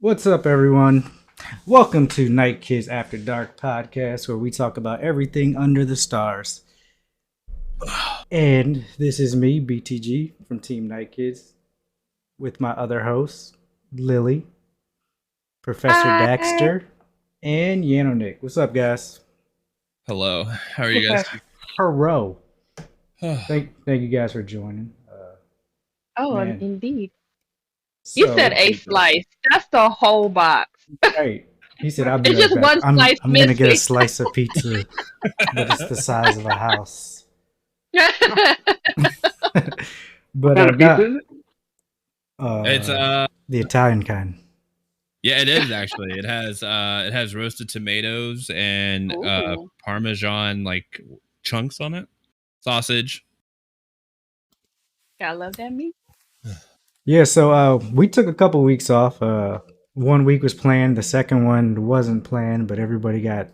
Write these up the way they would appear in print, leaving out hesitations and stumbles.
What's up, everyone? Welcome to Night Kids After Dark podcast, where we talk about everything under the stars. And this is me, BTG, from Team Night Kids, with my other hosts, Lily, Professor Hi. Daxter, and Yanonick. What's up, guys? Hello. How are you guys? Professor Hero. Thank you guys for joining. Oh, Man, indeed. You said so a slice. That's the whole box. right. He said, "I'll be It's right just back. one I'm slice I'm gonna get a missing. slice of pizza, but it's the size of a house." What But kind of pizza not is it? It's the Italian kind. yeah, it is actually. It has roasted tomatoes and Ooh, parmesan like chunks on it. Sausage. I love that meat. Yeah, so we took a couple weeks off. 1 week was planned, the second one wasn't planned, but everybody got,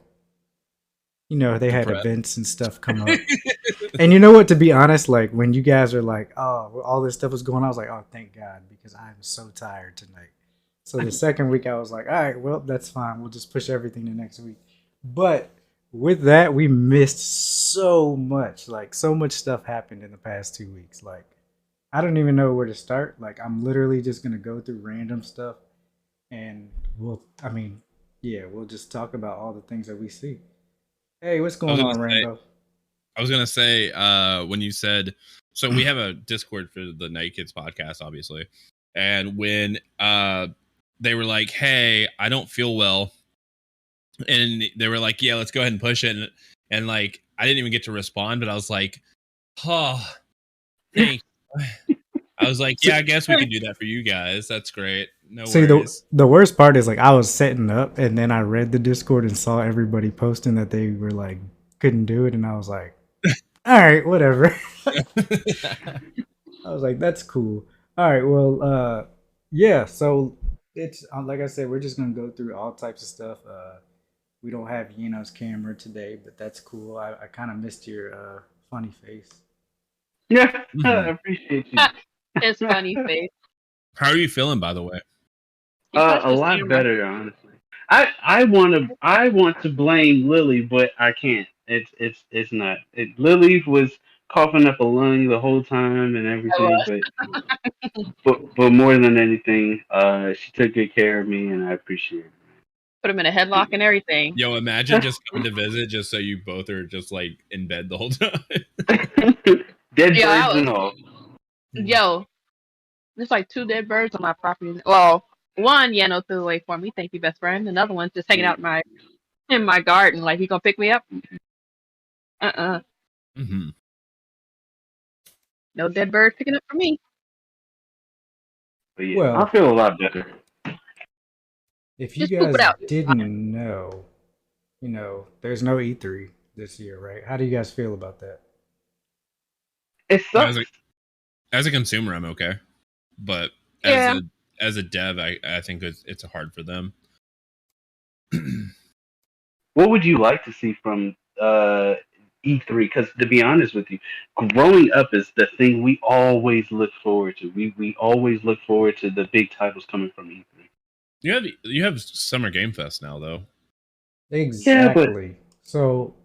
they had Depressed. events and stuff come up. And you know what? To be honest, like when you guys are like, "Oh, all this stuff was going on," I was like, "Oh, thank God," because I'm so tired tonight. So the second week, I was like, "All right, well, that's fine. We'll just push everything to next week." But with that, we missed so much. Like so much stuff happened in the past 2 weeks. Like I don't even know where to start. Like I'm literally just gonna go through random stuff, and we'll just talk about all the things that we see. Hey, what's I was going gonna on, say. Rainbow? I was gonna say. When you said, so we have a Discord for the Night Kids podcast, obviously, and when they were like, "Hey, I don't feel well," and they were like, "Yeah, let's go ahead and push it," and like I didn't even get to respond, but I was like, "Oh, thanks." I was like, yeah, I guess we can do that for you guys. That's great. No See, the worries. the worst part is like I was setting up, and then I read the Discord and saw everybody posting that they were like couldn't do it, and I was like, all right, whatever. I was like, that's cool. All right, well, yeah. So it's like I said, we're just gonna go through all types of stuff. We don't have Yeno's camera today, but that's cool. I kind of missed your funny face. Yeah, I Mhm. appreciate you. It's funny face. How are you feeling, by the way? He touched A his lot camera. better, honestly. I want to blame Lily, but I can't. It's not. Lily was coughing up a lung the whole time and I everything, was. but more than anything, she took good care of me, and I appreciate Put him in a headlock and everything. Yo, imagine just coming to visit just so you both are just like in bed the whole time. it. Dead Yo, birds and all. yo, there's like two dead birds on my property. Well, one Yano threw away for me. Thank you, best friend. Another one's just hanging out in my garden. Like he gonna pick me up? Uh-uh. hmm No dead bird picking up for me. But yeah, I Well, feel a lot better. if you Just poop it guys out. didn't know, there's no E3 this year, right? How do you guys feel about that? It As sucks. a as a consumer, I'm okay, but as Yeah. a dev, I think it's hard for them. What would you like to see from E3? Because to be honest with you, growing up is the thing we always look forward to. We always look forward to the big titles coming from E3. You have Summer Game Fest now, though. Yeah, but Exactly. So,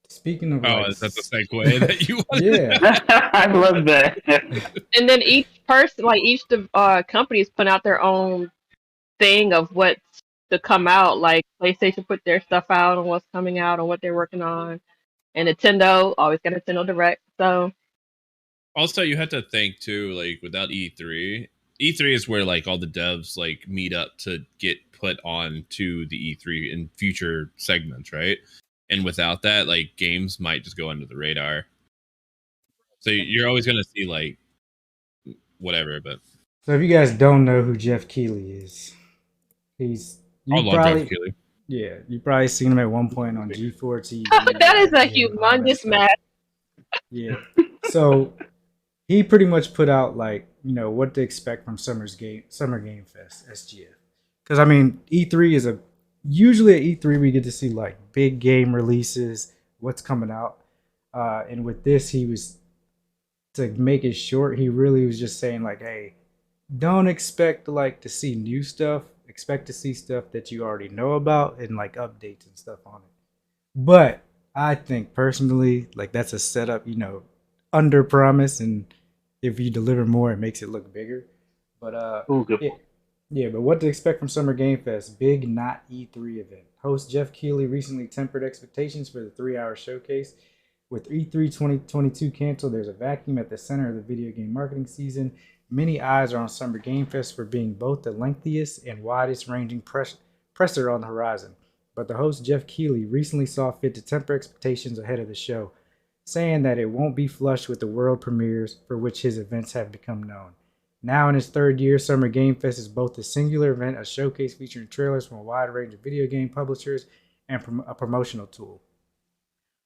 speaking of Oh, like, is that the segue that you wanted? yeah, I love that. And then each person, like each company is putting out their own thing of what's to come out. Like PlayStation put their stuff out on what's coming out and what they're working on, and Nintendo always got Nintendo Direct. So Also, you have to think too, like without E3 is where like all the devs like meet up to get put on to the E3 in future segments, right? And without that, like games might just go under the radar. So you're always gonna see like whatever, but so if you guys don't know who Jeff Keighley is, he's I you love Jeff probably Keighley. yeah you probably seen him at one point on G4 TV, that is a IGN, all that humongous stuff. match. Yeah. So he pretty much put out like what to expect from Summer Game Fest SGF. Because I mean E3 is a usually at E3 we get to see like big game releases, what's coming out, and with this he was to make it short. He really was just saying like, hey, don't expect like to see new stuff. expect to see stuff that you already know about and like updates and stuff on it. But I think personally, like that's a setup, under promise, and if you deliver more, it makes it look bigger. But Oh, good yeah, point. yeah. But what to expect from Summer Game Fest? Big not E3 event. Host Jeff Keighley recently tempered expectations for the 3 hour showcase. With E3 2022 canceled, there's a vacuum at the center of the video game marketing season. Many eyes are on Summer Game Fest for being both the lengthiest and widest ranging presser on the horizon. But the host, Jeff Keighley, recently saw fit to temper expectations ahead of the show, saying that it won't be flushed with the world premieres for which his events have become known. Now in its third year, Summer Game Fest is both a singular event, a showcase featuring trailers from a wide range of video game publishers, and a promotional tool.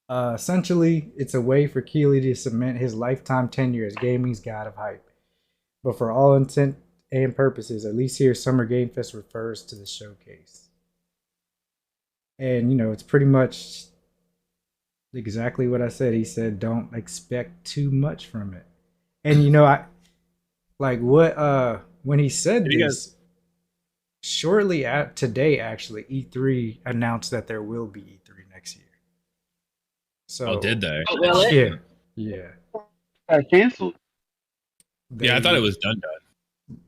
Essentially, it's a way for Keighley to cement his lifetime tenure as gaming's god of hype. But for all intent and purposes, at least here, Summer Game Fest refers to the showcase. And, it's pretty much exactly what I said. He said, don't expect too much from it. And, I like when he said this, shortly today, actually, E3 announced that there will be E3 next year. So, did they? Oh, will it? Yeah. Got canceled. Yeah, I thought it was done.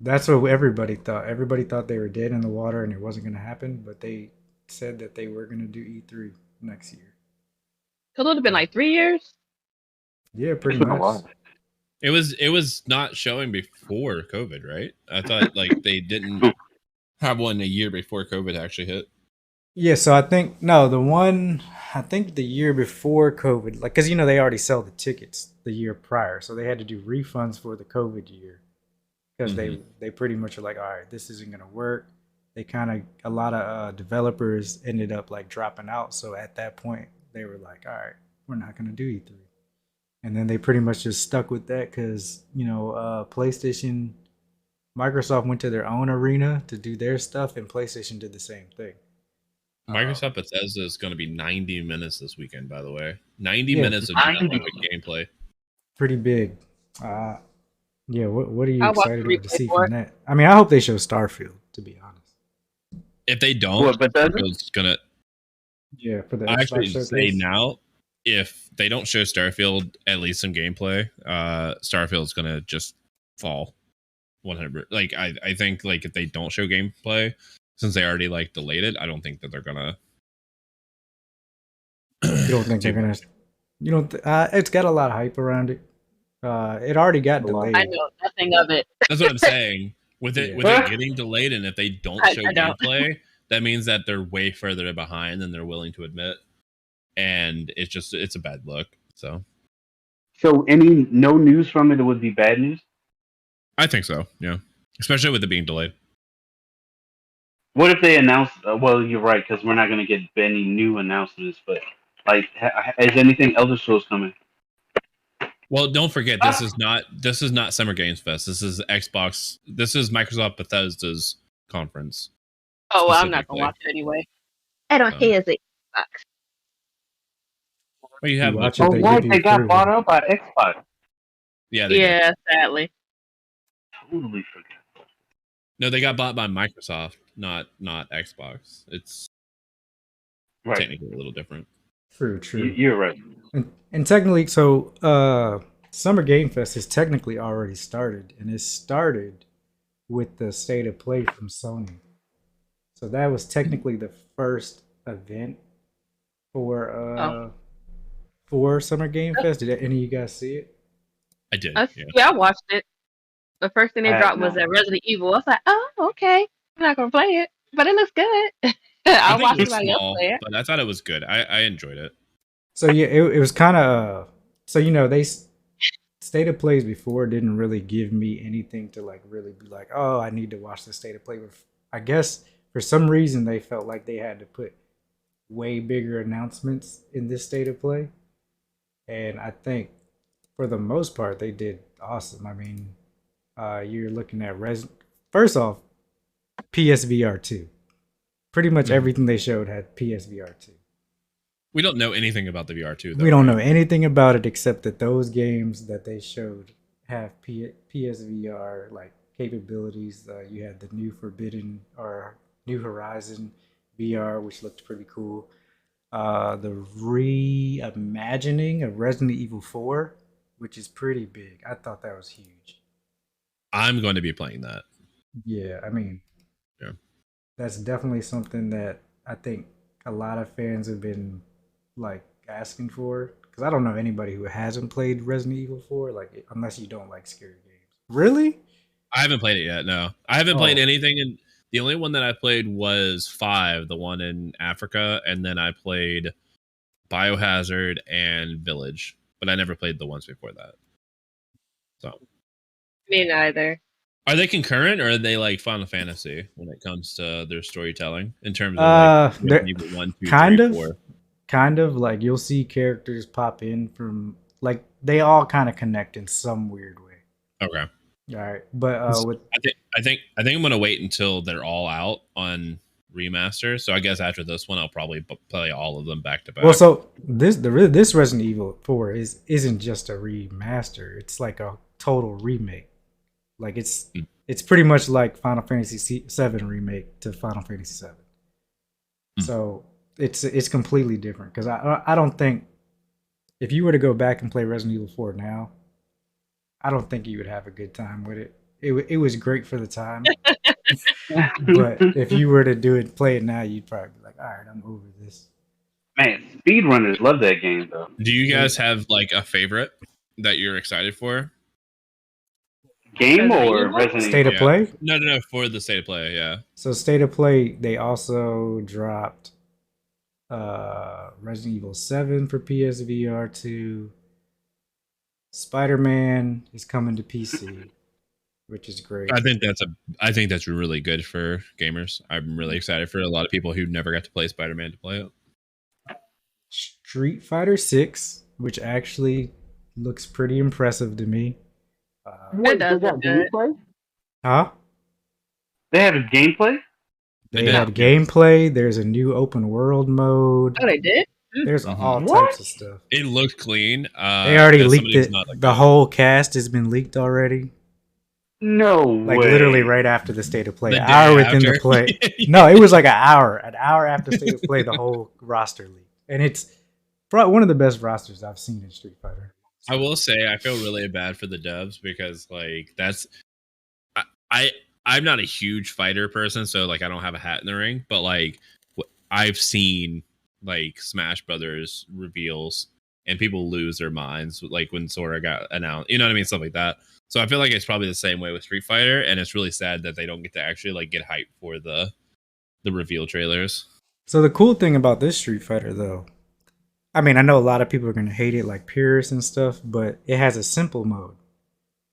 That's what everybody thought. Everybody thought they were dead in the water and it wasn't going to happen, but they said that they were going to do E3 next year. It would have been like 3 years. Yeah, pretty It's been a much. while. It was not showing before COVID, right? I thought like they didn't have one a year before COVID actually hit. Yeah, so I think the year before COVID, like, because they already sell the tickets the year prior, so they had to do refunds for the COVID year because they pretty much are like, all right, this isn't gonna work. They a lot of developers ended up like dropping out, so at that point they were like, all right, we're not gonna do E3, and then they pretty much just stuck with that because PlayStation, Microsoft went to their own arena to do their stuff, and PlayStation did the same thing. Microsoft Bethesda is going to be 90 minutes this weekend, by the way. 90 Yeah, minutes of 90. nothing but gameplay. Pretty big. Yeah, what are you I'll watch excited the to replay see for from that? I mean, I hope they show Starfield, to be honest. If they don't, What, Bethesda? Starfield's gonna. Yeah, for the I Xbox actually showcase. say now, if they don't show Starfield at least some gameplay, Starfield's gonna just fall 100. Like I think like if they don't show gameplay, since they already like delayed it, I don't think that they're gonna. You don't think they're gonna? You don't? It's got a lot of hype around it. It already got delayed. I know nothing of it. That's what I'm saying. With it getting delayed, and if they don't show I don't. gameplay, that means that they're way further behind than they're willing to admit, and it's a bad look. So No news from it would be bad news. I think so. Yeah, especially with it being delayed. What if they announce? Well, you're right because we're not going to get any new announcements. But like, is anything Elder Scrolls coming? Well, don't forget this is not Summer Games Fest. This is Xbox. This is Microsoft Bethesda's conference. Oh, well, I'm not gonna watch it anyway. I don't hate Xbox. Well, you have watch Oh, it, right, give they you got approval. bought out by Xbox. Yeah, they did. Sadly. Totally forgot. No, they got bought by Microsoft, not Xbox. It's Right, technically a little different. True. you're right. And technically, so Summer Game Fest has technically already started, and it started with the State of Play from Sony. So that was technically the first event for Summer Game Fest. Did any of you guys see it? I did. Yeah, I watched it. The first thing they I dropped have was not. that Resident Evil. I was like, oh, okay. I'm not gonna play it, but it looks good. I I'll think watch it was somebody else small, play it. but I thought it was good. I enjoyed it. So yeah, it was kind of so they State of Plays before didn't really give me anything to like really be like, oh, I need to watch the State of Play. But I guess for some reason they felt like they had to put way bigger announcements in this State of Play, and I think for the most part they did awesome. I mean, you're looking at first off, PSVR 2. Pretty much everything they showed had PSVR 2. We don't know anything about the VR2, though. We don't know anything about it except that those games that they showed have PSVR like capabilities. You had the new Forbidden or New Horizon VR, which looked pretty cool. The reimagining of Resident Evil 4, which is pretty big. I thought that was huge. I'm going to be playing that. Yeah, I mean, Yeah. that's definitely something that I think a lot of fans have been like asking for. Because I don't know anybody who hasn't played Resident Evil 4, like unless you don't like scary games. Really? I haven't played it yet. No, I haven't played Oh. anything. And the only one that I played was 5, the one in Africa, and then I played Biohazard and Village, but I never played the ones before that. So, Me neither. are they concurrent or are they like Final Fantasy when it comes to their storytelling in terms of like They're Resident Evil 1, 2, kind 3, of, 4? kind of like you'll see characters pop in from like they all kind of connect in some weird way. Okay. All right, but with I think I'm gonna wait until they're all out on remaster. So I guess after this one, I'll probably play all of them back to back. well, so this Resident Evil 4 isn't just a remaster; it's like a total remake. Like it's pretty much like Final Fantasy 7 remake to Final Fantasy 7. So it's completely different because I don't think if you were to go back and play Resident Evil 4 now, I don't think you would have a good time with it. It was great for the time, but if you were to play it now, you'd probably be like, all right, I'm over this. Man, speedrunners love that game though. Do you guys have like a favorite that you're excited for? Game Resident or Evil? Resident State Evil? of Play? No, for the state of play, yeah. So State of Play, they also dropped Resident Evil 7 for PSVR 2. Spider-Man is coming to PC, which is great. I think that's really good for gamers. I'm really excited for a lot of people who never got to play Spider-Man to play it. Street Fighter 6, which actually looks pretty impressive to me. It does look good. Huh? They have a gameplay? They did. had gameplay. There's a new open world mode. Oh, they did? There's all What? types of stuff. It looked clean. They already as leaked somebody who's it. not, like, The whole cast has been leaked already. No Like way. literally right after the state of play. The An day hour within the after. play. No, it was like an hour. An hour after state of play, the whole roster leaked. And it's probably one of the best rosters I've seen in Street Fighter. I will say I feel really bad for the devs because like I'm not a huge fighter person, so like I don't have a hat in the ring, but like I've seen like Smash Brothers reveals and people lose their minds like when Sora got announced, you know what I mean, stuff like that. So I feel like it's probably the same way with Street Fighter, and it's really sad that they don't get to actually like get hyped for the reveal trailers. So the cool thing about this Street Fighter though, I mean, I know a lot of people are gonna hate it like purists and stuff, but it has a simple mode.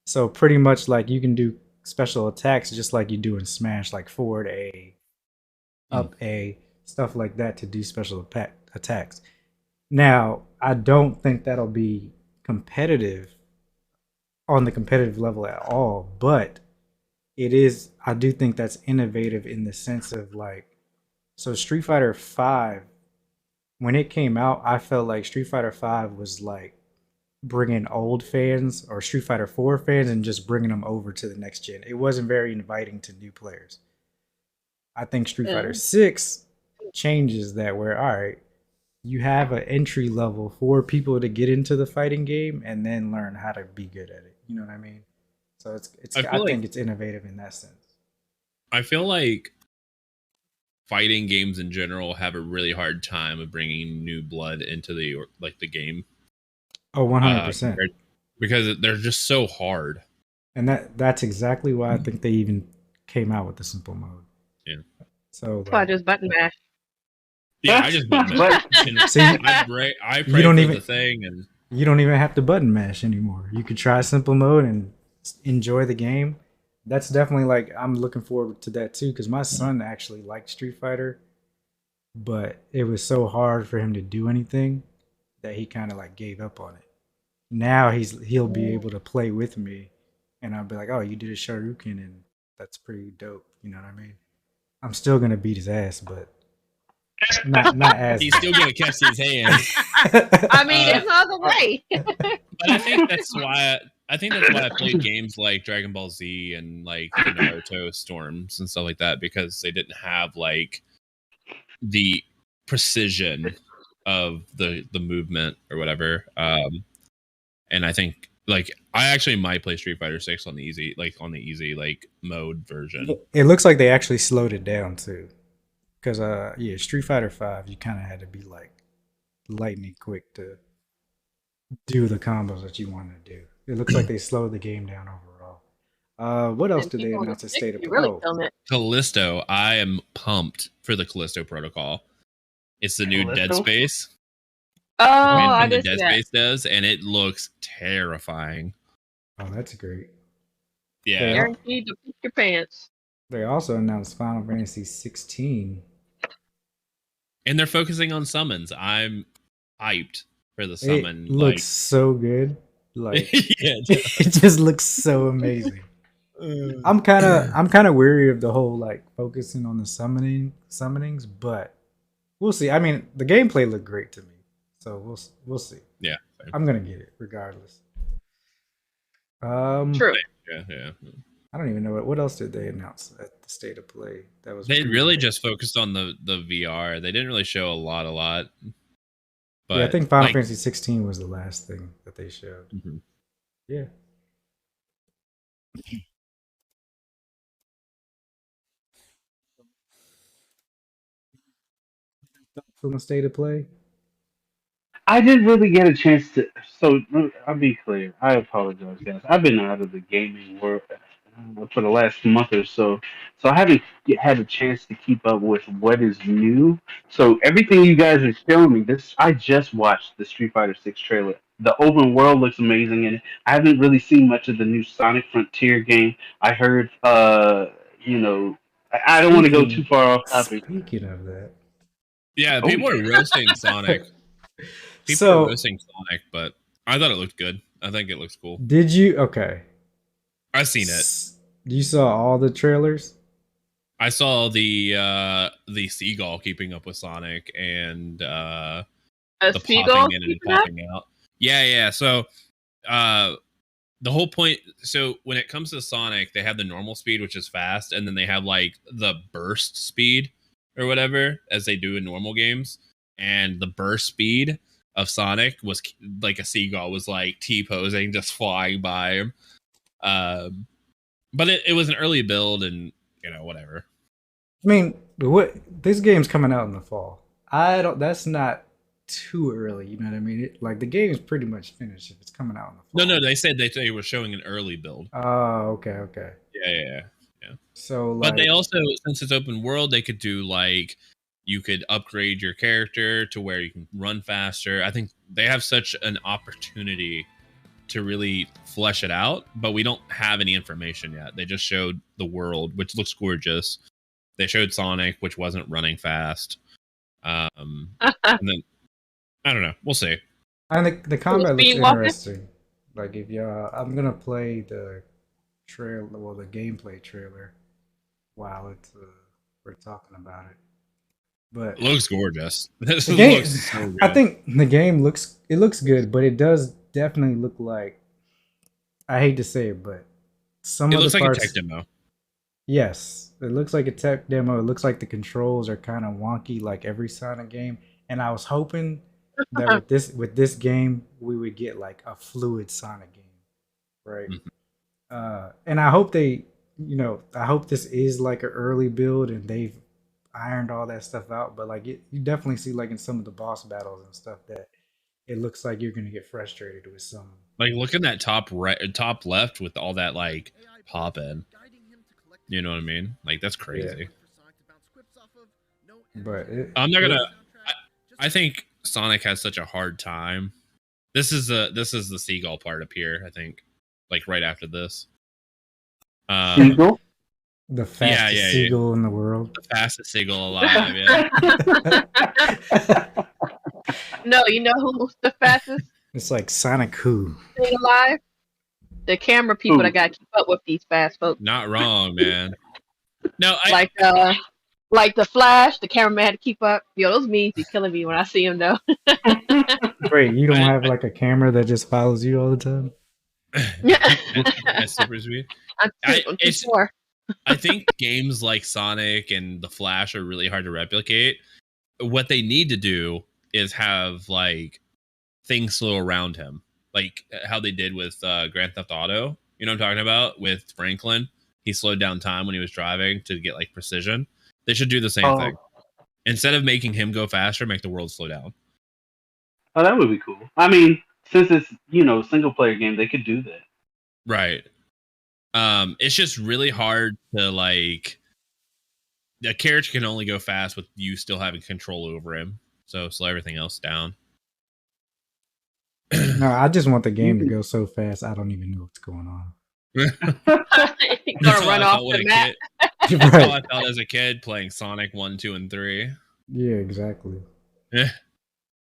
So pretty much like you can do special attacks just like you do in Smash, like forward A, up A, stuff like that to do special attacks. Now, I don't think that'll be competitive on the competitive level at all, but it is, I do think that's innovative in the sense of like, so Street Fighter 5, when it came out, I felt like Street Fighter 5 was like bringing old fans or Street Fighter 4 fans and just bringing them over to the next gen. It wasn't very inviting to new players. I think Street Fighter 6 changes that where, all right, you have an entry level for people to get into the fighting game and then learn how to be good at it. You know what I mean? So I think it's innovative in that sense. I feel like fighting games in general have a really hard time of bringing new blood into the game. Oh, 100%. Because they're just so hard. And that's exactly why I think they even came out with the simple mode. Yeah. So That's why I just button mash. Yeah, I just See, I pray you don't for even- the thing, and you don't even have to button mash anymore. You could try simple mode and enjoy the game. That's definitely like, I'm looking forward to that too, because my son actually liked Street Fighter, but it was so hard for him to do anything that he kind of like gave up on it. Now he'll be able to play with me, and I'll be like, oh, you did a Shoryuken, and that's pretty dope. You know what I mean? I'm still gonna beat his ass, but not as he's still gonna catch his hands. I mean, it's not the way. But I think that's why I think that's why I played games like Dragon Ball Z and like the Naruto Storms and stuff like that, because they didn't have like the precision of the movement or whatever. And I think like I actually might play Street Fighter 6 on the easy like mode version. It looks like they actually slowed it down too. Because yeah, Street Fighter 5, you kind of had to be like lightning quick to do the combos that you wanted to do. It looks like they slowed the game down overall. What else And did they people on the announce at stick, State of you Play? really Oh, killing it. Callisto, I am pumped for the Callisto protocol. It's the new Dead Callisto? Space. Oh, I And the did see Dead that. Space does, and it looks terrifying. oh, that's great. Yeah. Guaranteed to poop your pants. They also announced Final Fantasy 16. And they're focusing on summons. I'm hyped for the summon. It looks so good. Like yeah, it just looks so amazing. I'm kind of weary of the whole like focusing on the summonings, but we'll see. I mean, the gameplay looked great to me, so we'll see. Yeah, I'm gonna get it regardless. True. yeah. I don't even know what else did they announce at the State of Play. That was They pretty really cool. just focused on the VR. They didn't really show a lot. But yeah, I think Final like, Fantasy 16 was the last thing that they showed. mhm. Yeah. From the State of Play. I didn't really get a chance to. So I'll be clear. I apologize, guys. I've been out of the gaming world for the last month or so, so I haven't had a chance to keep up with what is new. So everything you guys are showing me, this I just watched the Street Fighter 6 trailer. The open world looks amazing, and I haven't really seen much of the new Sonic Frontier game. I heard, I don't want to go too far off topic. Speaking of that, Yeah, Oh, people are yeah. roasting Sonic. People So- are roasting Sonic, but I thought it looked good. I think it looks cool. did you? Okay. I've seen it. You saw all the trailers? I saw the seagull keeping up with Sonic and A the seagull popping in and keeping up? popping out. Yeah. So the whole point, so when it comes to Sonic, they have the normal speed, which is fast, and then they have like the burst speed or whatever, as they do in normal games. And the burst speed of Sonic was like a seagull was like T-posing, just flying by him. But it was an early build, and whatever. I mean, this game's coming out in the fall. That's not too early, you know what I mean? Like the game's pretty much finished if it's coming out in the fall. No, they said they were showing an early build. Oh, okay. Yeah. So like, But they also, since it's open world, they could do like you could upgrade your character to where you can run faster. I think they have such an opportunity to really flesh it out, but we don't have any information yet. They just showed the world, which looks gorgeous. They showed Sonic, which wasn't running fast. And then I don't know. We'll see. and the combat looks speed walking? interesting. Like if y'all, I'm gonna play the gameplay trailer while it's we're talking about it. But It looks gorgeous. This the game, looks so good. I think the game looks good, but it does definitely look like, I hate to say it, but some it of looks the like parts, a tech demo. yes, it looks like a tech demo. It looks like the controls are kind of wonky, like every Sonic game. And I was hoping that with this game we would get like a fluid Sonic game, right? Mhm. And I hope I hope this is like an early build and they've ironed all that stuff out. But like you definitely see like in some of the boss battles and stuff that it looks like you're gonna get frustrated with some. Like look at that top left with all that like pop in. You know what I mean? Like that's crazy. But I'm not gonna. I think Sonic has such a hard time. This is the seagull part up here. I think, like right after this. Seagull? the fastest seagull in the world. The fastest seagull alive. Yeah. No, you know who's the fastest It's like Sonic Who. thing alive? The camera people Who? that got to keep up with these fast folks. Not wrong, man. No, Like the Flash, the cameraman had to keep up. Yo, those memes be killing me when I see them though. Wait, you don't have like a camera that just follows you all the time? That's super sweet. I'm too poor. I think games like Sonic and The Flash are really hard to replicate. What they need to do is have like things slow around him, like how they did with Grand Theft Auto. You know what I'm talking about with Franklin? He slowed down time when he was driving to get like precision. They should do the same thing. Instead of making him go faster, make the world slow down. Oh, that would be cool. I mean, since it's single player game, they could do that. Right. It's just really hard to like. A character can only go fast with you still having control over him. So slow everything else down. No, I just want the game to go so fast I don't even know what's going on. He's gonna run off the map. That's how I felt as a kid playing Sonic 1, 2, and 3. Yeah, exactly. Yeah.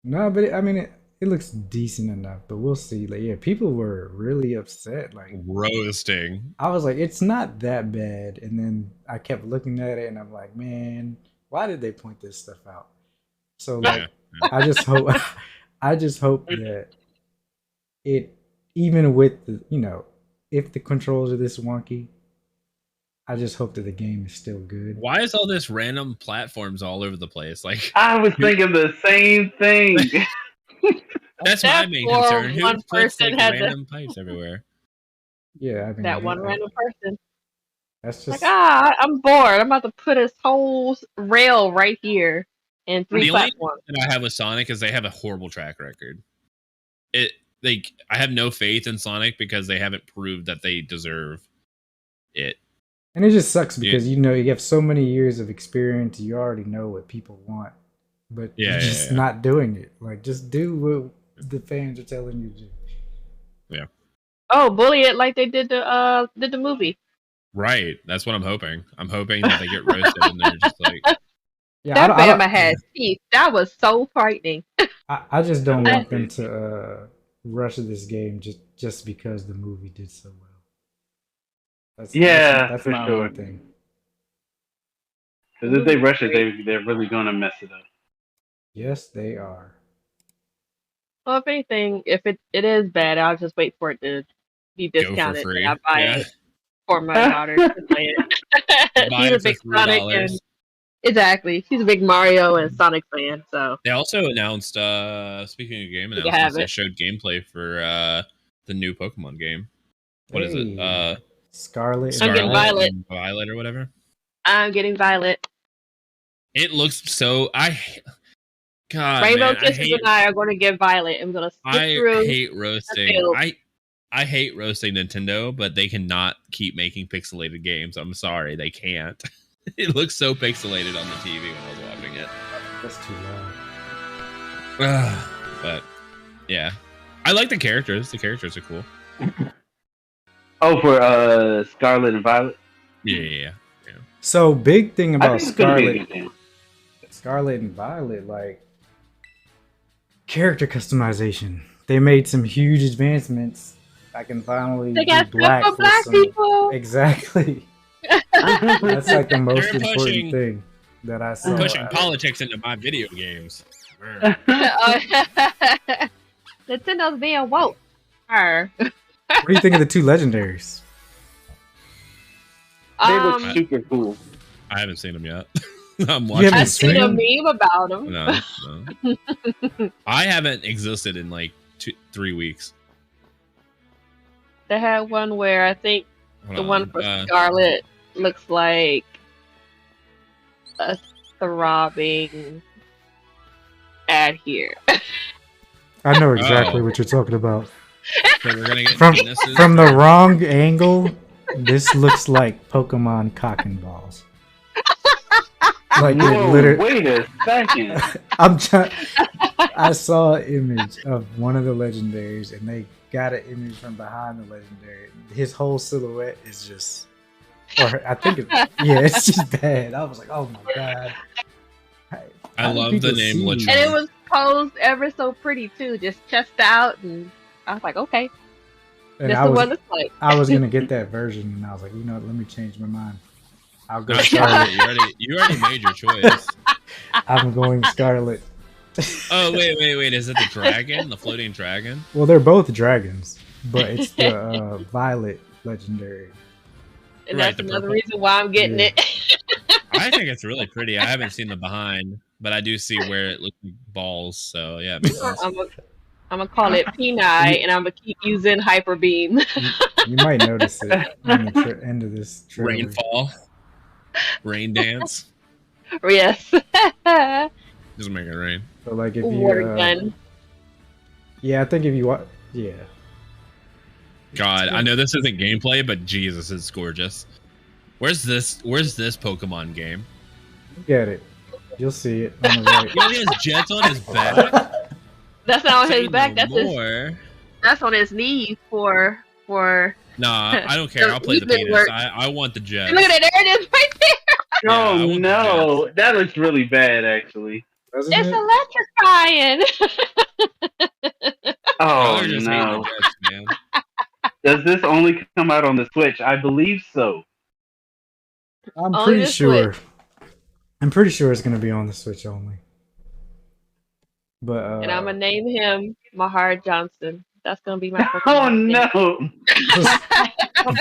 No, but it looks decent enough, but we'll see. Like, yeah, people were really upset. Like roasting. I was like, it's not that bad, and then I kept looking at it, and I'm like, man, why did they point this stuff out? So like, I just hope that it, even with the, if the controls are this wonky, I just hope that the game is still good. Why is all this random platforms all over the place? Like I was thinking the same thing. That's my main concern. Who One puts person like had random pipes everywhere? Yeah, I mean that one random person. That's just I'm bored. I'm about to put this whole rail right here and 3 platforms. The only thing that I have with Sonic is they have a horrible track record. I have no faith in Sonic because they haven't proved that they deserve it. And it just sucks because you have so many years of experience, you already know what people want, but you're just not doing it. Like, just do what the fans are telling you to do. Yeah. Oh, bully it like they did the movie. Right. That's what I'm hoping. I'm hoping that they get roasted and they're just like, yeah, that Bama had teeth. That was so frightening. I just don't want them to rush this game just because the movie did so well. That's my sure. own thing. Because if they rush it, they're really gonna mess it up. Yes, they are. Well, if anything, if it is bad, I'll just wait for it to be discounted. Go for free. I buy it for my daughter to play it. Buy She's a big Sonic and exactly. She's a big Mario and Sonic fan. So they also announced, speaking of game announcements, they showed gameplay for the new Pokemon game. What is it? Scarlet. I'm getting Violet. Violet or whatever. I'm getting Violet. It looks so. God, Rainbowkisses and I are going to get Violet. I'm going to skip through. I hate roasting. I hate roasting Nintendo, but they cannot keep making pixelated games. I'm sorry, they can't. It looks so pixelated on the TV when I was watching it. That's too loud. But yeah, I like the characters. The characters are cool. Oh, for Scarlet and Violet. Yeah. So big thing about Scarlet and Violet, like character customization. They made some huge advancements. I can finally do black for black people. Exactly. That's like the most important thing that I saw. Pushing politics into my video games. Nintendo's being woke. What do you think of the two legendaries? They look super cool. I haven't seen them yet. I'm watching. I've seen a meme about them. No. I haven't existed in like 3 weeks. They had one where I think one for Scarlet looks like a throbbing ad here. I know exactly what you're talking about. So we're gonna get from the wrong angle, this looks like Pokemon cock and balls. Like wait a second. I saw an image of one of the legendaries, and they got an image from behind the legendary. His whole silhouette is just, or I think it's just bad. I was like, oh my god. I love the name Lechonk. And it was posed ever so pretty too, just chest out, and I was like, okay. And this is what it's like. I was gonna get that version, and I was like, you know what, let me change my mind. I'll go Scarlet. You already made your choice. I'm going Scarlet. Oh wait! Is it the dragon, the floating dragon? Well, they're both dragons. but it's the Violet legendary. And Right, that's the another purple. reason why I'm getting Yeah. it. I think it's really pretty. I haven't seen the behind, but I do see where it looks like balls. So yeah, it makes sense. I'm gonna call it Peni, and I'm gonna keep using Hyper Beam. You might notice it in the end of this trailer. Rainfall, rain dance. Yes. Just make it rain. So like if Water you, gun. yeah, I think if you watch, yeah, God, I know this isn't gameplay, but Jesus, it's gorgeous. Where's this Pokemon game? look at it. You'll see it on the right. You know, he has jets on his back. That's not on his Say back. no That's more. that's on his knees for. Nah, I don't care. I'll play the Even penis. work. I want the jets. Look at it. There it is, right there. Yeah, I Oh want the no, that looks really bad, actually. Doesn't It's it? electrifying. Oh Y'all are just hating no. the jets, man. Does this only come out on the Switch? I believe so. I'm Only pretty the sure. I'm pretty sure it's gonna be on the Switch only. But And I'm gonna name him Mahar Johnson. That's gonna be my Oh Pokemon name. no.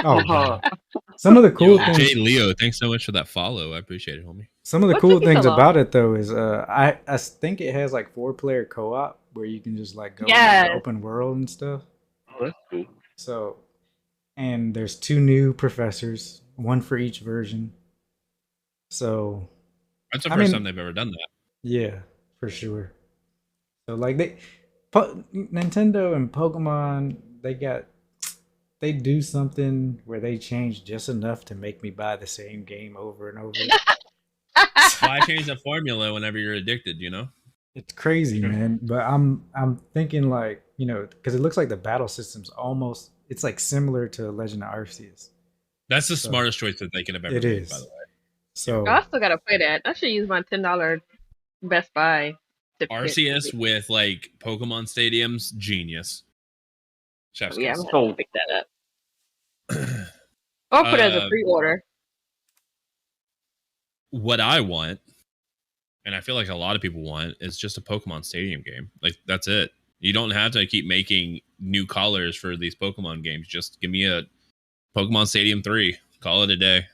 oh, God. Some of the cool Yo, things. Jay Leo, thanks so much for that follow. I appreciate it, homie. Some of the What cool took you so things long? about it though is I think it has like 4-player co-op where you can just like go in Yes. the open world and stuff. Oh, that's cool. So, and there's 2 new professors, one for each version. So That's the I first mean- time they've ever done that. yeah, for sure. So like Nintendo and Pokemon, they do something where they change just enough to make me buy the same game over and over. Why change the formula whenever you're addicted, you know? It's crazy, man. But I'm thinking like, you know, because it looks like the battle system's almost, it's like similar to Legend of Arceus. That's the So, smartest choice that they could have ever It made, is. by the way. So I still gotta play that. I should use my $10 Best Buy. certificate. Arceus with like Pokemon stadiums, genius. Chef's Yeah, I'm kiss. gonna have to pick that up. Or put it as a pre-order. What I want, and I feel like a lot of people want, is just a Pokemon Stadium game. Like that's it. You don't have to keep making new colors for these Pokemon games. Just give me a Pokemon Stadium 3. Call it a day.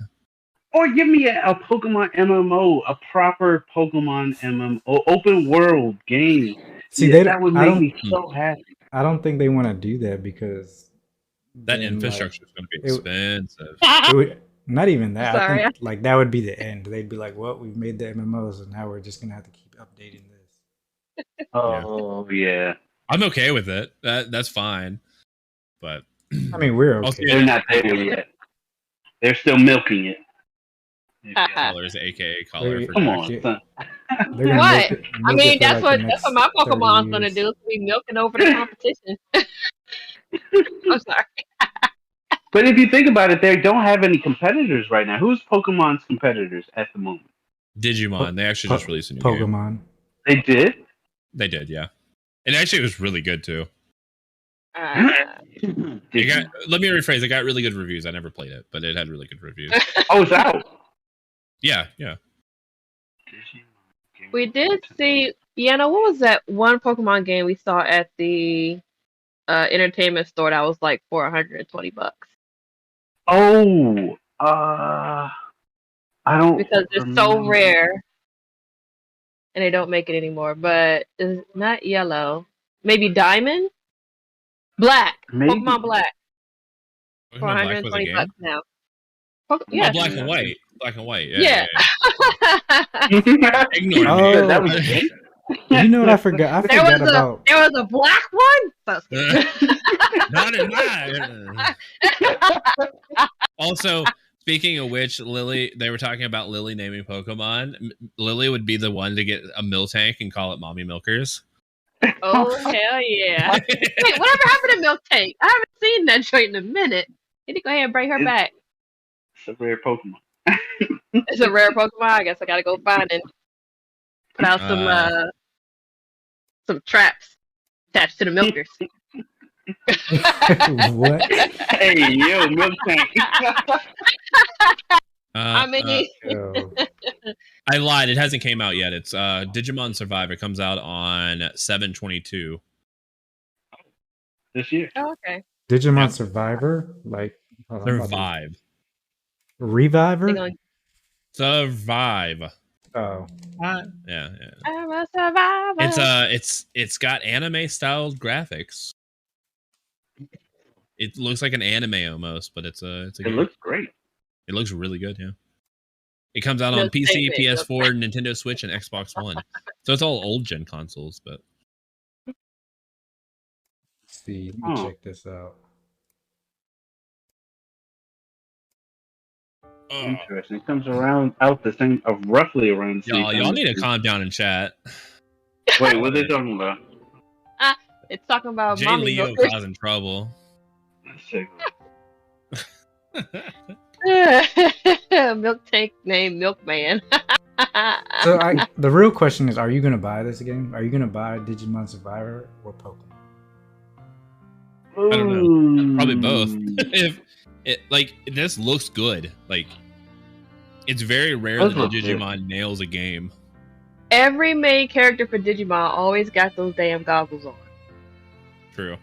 Or give me a Pokemon MMO, a proper Pokemon MMO, open world game. see, That would make me so happy. I don't think they want to do that because That then, infrastructure is going to be it- expensive. It would, not even that. Sorry. I think like that would be the end. They'd be like, "Well, we've made the MMOs, and now we're just gonna have to keep updating this." Oh yeah. I'm okay with it. That's fine. But I mean, we're I'll okay. see They're not there yet. They're still milking it. colors, aka color. Wait, For Come Jack. on, Yeah. son. They're gonna What? milk it I mean, for, that's like, what the my next 30 Pokemon's gonna years. do. It's be milking over the competition. I'm sorry. But if you think about it, they don't have any competitors right now. Who's Pokemon's competitors at the moment? Digimon. They actually just released a new game. Pokemon. They did. They did, yeah. And actually, it was really good too. Did you? Let me rephrase. It got really good reviews. I never played it, but it had really good reviews. Oh, it's out. Yeah. We did see, what was that one Pokemon game we saw at the entertainment store that was like $420? Oh, I don't Because it's so remember. rare and they don't make it anymore. But it's not yellow. Maybe diamond? Black. Maybe. Pokemon Black. Pokemon Black was a $420 game. now. Oh, Yeah. black and white. Black and white. Yeah. Ignore Oh. That was it. You know what I forgot? I There forgot was about. there was a black one. Not in mine. Also, speaking of which, Lily, they were talking about Lily naming Pokemon. Lily would be the one to get a miltank and call it Mommy Milkers. Oh hell yeah! Wait, whatever happened to Milk Tank? I haven't seen that joint in a minute. Need to go ahead and bring her back. It's a rare Pokemon. It's a rare Pokemon. I guess I gotta go find it. Put out some traps attached to the milkers. What? Hey, yo, Milk Tank. I mean, Yo. I lied. It hasn't came out yet. It's Digimon Survive. It comes out on 7/22. this year. Oh, okay. Digimon Yep. Survivor, like hold on, I'm about to- Survive. Reviver. They're gonna, Survive. Oh, Yeah. I'm a survivor. It's got anime styled graphics. It looks like an anime almost, but it's a It game. looks great. It looks really good, yeah. It comes out No on PC, statement, PS4, Nintendo Switch, and Xbox One. So it's all old gen consoles, but let's see. Let me Oh. check this out. Interesting. It comes out the same, roughly around the same y'all time. need to calm down in chat. Wait, what are they talking about? It's talking about Jay mommy Leo milkers. causing trouble. Let's check. Milk tank named Milkman. So the real question is, are you gonna buy this game? Are you gonna buy Digimon Survivor or Pokemon? I don't know. Probably both. Ooh. If it like this looks good. Like it's very rare Does that look Digimon nails a game. Every main character for Digimon always got those damn goggles on. True.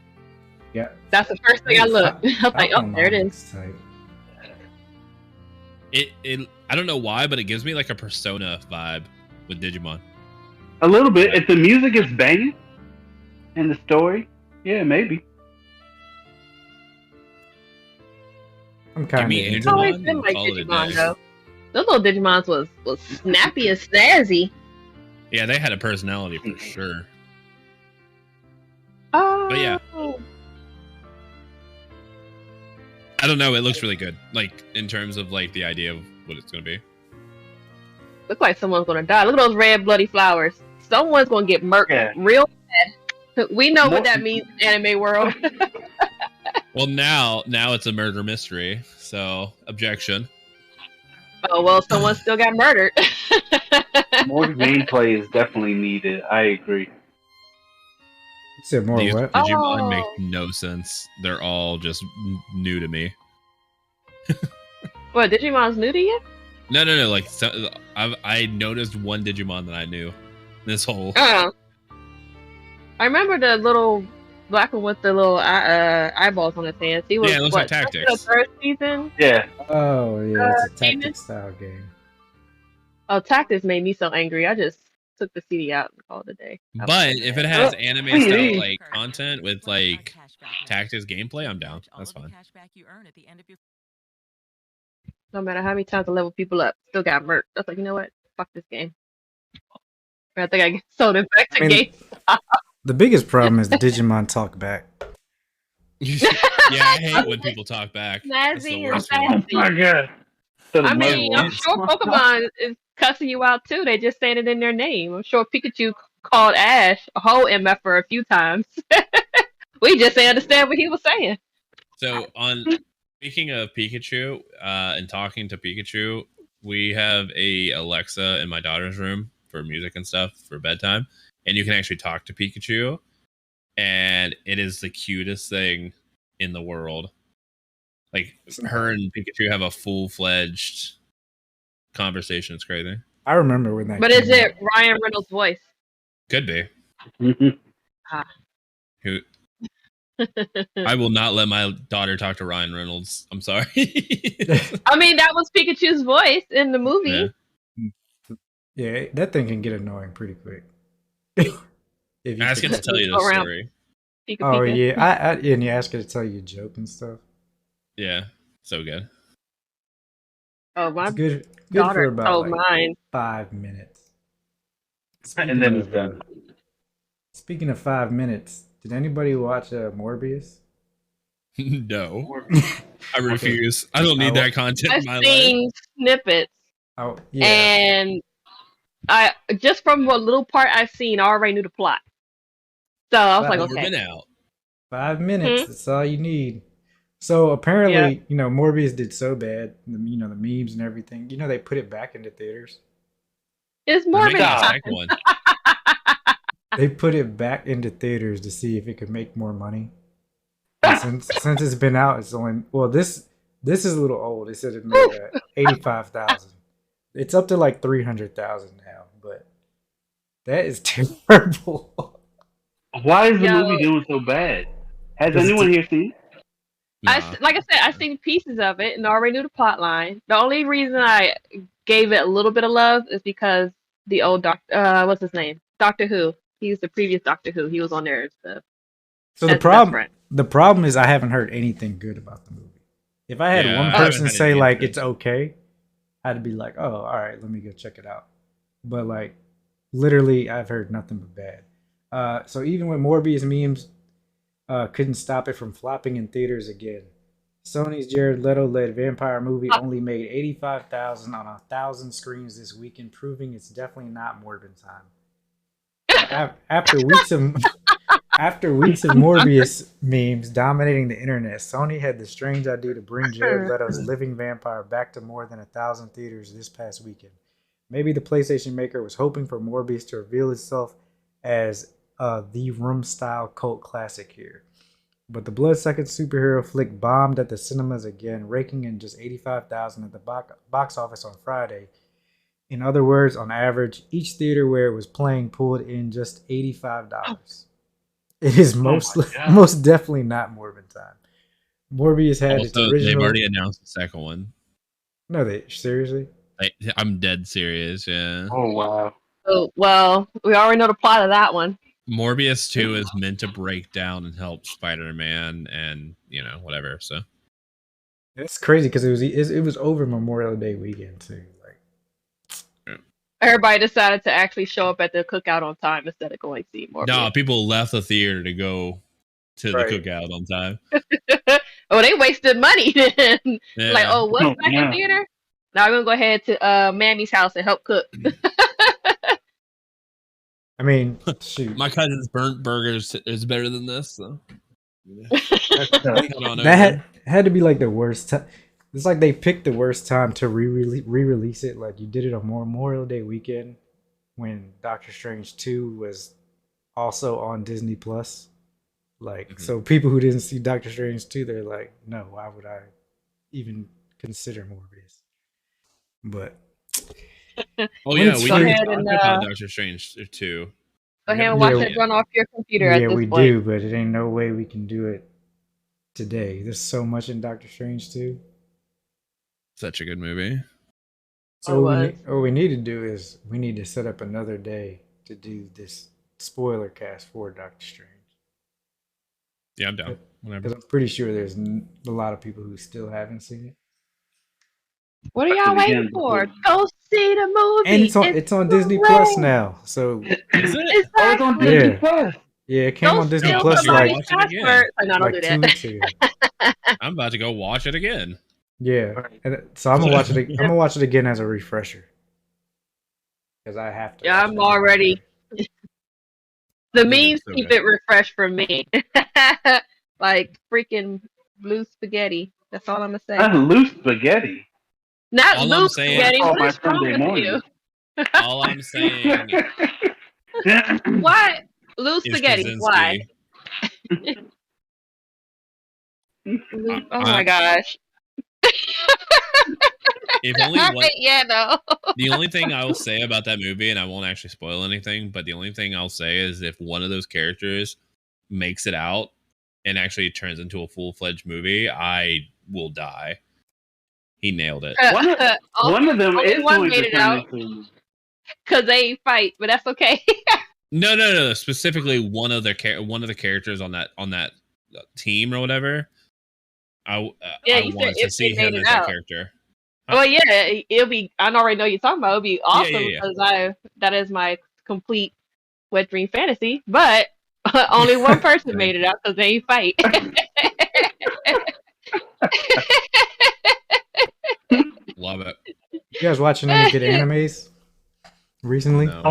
Yeah. That's the first thing I looked. I was like, oh, there it is. looks tight. It I don't know why, but it gives me like a Persona vibe with Digimon. A little bit. If the music is banging and the story, yeah, maybe. I'm Give kind me of. It's always Digimon been and like call it a Digimon day. though. Those little Digimons was snappy and snazzy. Yeah, they had a personality for sure. Oh, But yeah. I don't know. It looks really good. Like in terms of like the idea of what it's gonna be. Look like someone's gonna die. Look at those red bloody flowers. Someone's gonna get murked Yeah. real bad. We know More- what that means in anime world. Well, now it's a murder mystery. So objection. Oh well, someone still got murdered. More gameplay is definitely needed. I agree. You said more These what? Digimon Oh. make no sense. They're all just new to me. What, Digimon's new to you? No. Like I noticed one Digimon that I knew. This whole I remember the little black one with the little eyeballs on his hands. He was Yeah, it looks like Tactics. The first season. Yeah. Oh yeah, it's a Demon? tactic style game. Oh, Tactics made me so angry. I just took the CD out and called it a day. But if it has Oh, anime please. style like content with like Tactics gameplay, I'm down. That's fine. No matter how many times I level people up, still got murked. I was like, you know what? Fuck this game. I think I get sold it back to I mean- game. The biggest problem is the Digimon talk back. Yeah, I hate when people talk back. That's the Snazzy and worst one. sassy. My God. So the I mean, I'm mother- sure Pokemon is cussing you out too. They just saying it in their name. I'm sure Pikachu called Ash a whole MF a few times. We just didn't understand what he was saying. So on speaking of Pikachu, and talking to Pikachu, we have a Alexa in my daughter's room for music and stuff for bedtime, and you can actually talk to Pikachu, and it is the cutest thing in the world. Like her and Pikachu have a full-fledged conversation. It's crazy. I remember when that. But is came it Ryan Reynolds' voice? Could be. Mhm. Who? I will not let my daughter talk to Ryan Reynolds. I'm sorry. out. I mean, that was Pikachu's voice in the movie. Yeah. Yeah, that thing can get annoying pretty quick. If you Ask it forget- to tell you the Go around. story. Pika Oh Pika. yeah, and you ask her to tell you a joke and stuff. Yeah, so good. Oh, my It's good for daughter about told like mine. 5 minutes. And then it's of, done. Speaking of 5 minutes, did anybody watch Morbius? No, I refuse. I don't need I- that content I've in my life. seen snippets, Oh yeah, and I just from what little part I've seen, I already knew the plot. So I was Wow. like, We've okay. been out. 5 minutes. That's all you need. So apparently, Yeah. Morbius did so bad. The memes and everything. They put it back into theaters. It's They're more making a than second one. They put it back into theaters to see if it could make more money. And since it's been out, it's only this is a little old. It said it made 85,000. It's up to like 300,000 now, but that is terrible. Why is the Yo. movie doing so bad? Has Does it anyone t- here seen it? Nah. Like I said, I seen pieces of it and already knew the plot line. The only reason I gave it a little bit of love is because the old what's his name? Doctor Who. He's the previous Doctor Who. He was on there So as the best friend. the problem is I haven't heard anything good about the movie. If I had Yeah, one I haven't person had say any like interest. it's okay, I'd be like, oh, all right, let me go check it out. But like, literally, I've heard nothing but bad. So even when Morbius memes couldn't stop it from flopping in theaters again, Sony's Jared Leto led vampire movie only made 85,000 on 1,000 screens this weekend, proving it's definitely not Morbin time. After weeks of after weeks of Morbius memes dominating the internet, Sony had the strange idea to bring Jared Leto's living vampire back to more than 1,000 theaters this past weekend. Maybe the PlayStation maker was hoping for Morbius to reveal itself as the room-style cult classic here. But the bloodsucking superhero flick bombed at the cinemas again, raking in just 85,000 at the box office on Friday. In other words, on average, each theater where it was playing pulled in just $85. It is most definitely not Morbin time. Morbius had its Also, they've original. already announced the second one. No, they seriously. I'm dead serious. Yeah. Oh wow. So, well, we already know the plot of that one. Morbius 2 is meant to break down and help Spider-Man and, whatever. So It's crazy because it was over Memorial Day weekend too. Like, Everybody decided to actually show up at the cookout on time instead of going to see Morbius. no, people left the theater to go to Right. the cookout on time. Oh, they wasted money then. Yeah. Like, oh, what's back Yeah. in theater? Now we're gonna go ahead to Mammy's house and help cook. I mean, shoot, My cousin's burnt burgers is better than this. So. that had to be like the worst time. It's like they picked the worst time to re-release it. Like you did it on Memorial Day weekend when Doctor Strange 2 was also on Disney Plus. Like, so people who didn't see Doctor Strange 2, they're like, no, why would I even consider Morbius? But Oh yeah, it's we free- did ahead talk and, about Doctor Strange 2. Go ahead and watch Yeah, it run off your computer yeah, at this we point. do, but it ain't no way we can do it today. There's so much in Doctor Strange 2. Such a good movie. So what we need to do is we need to set up another day to do this spoiler cast for Doctor Strange. Yeah, I'm down. Whenever. Because I'm pretty sure there's a lot of people who still haven't seen it. What are y'all waiting for? Go see the movie. And it's on Disney Plus now. So Is it? Exactly. Oh, it's on Disney Plus. Yeah, it came Don't on Disney steal Plus somebody's watch it again. password. No, don't like do 2 that. weeks ago. I'm about to go watch it again. Yeah, and so I'm gonna watch it. I'm gonna watch it again as a refresher because I have to. Yeah, I'm already. The memes keep it refreshed for me. Like freaking blue spaghetti. That's all I'm gonna say. Loose spaghetti. Not All blue I'm saying- spaghetti. Oh, What my is wrong Sunday with morning. you? All I'm saying Why blue is spaghetti? Krasinski. Why? Oh my gosh. If only one, Yeah, no. the only thing I will say about that movie, and I won't actually spoil anything, but the only thing I'll say is if one of those characters makes it out and actually turns into a full-fledged movie, I will die. He nailed it. One of them only is one going made to it turn out. into. Because they fight, but that's okay. No. Specifically, one of the characters on that team or whatever. I wanted to see him as that character. Well, yeah, it'll be. I already know you're talking about. It'll be awesome Yeah. because that is my complete wet dream fantasy. But only one person made it out because they ain't fight. Love it. You guys watching any good animes recently? No.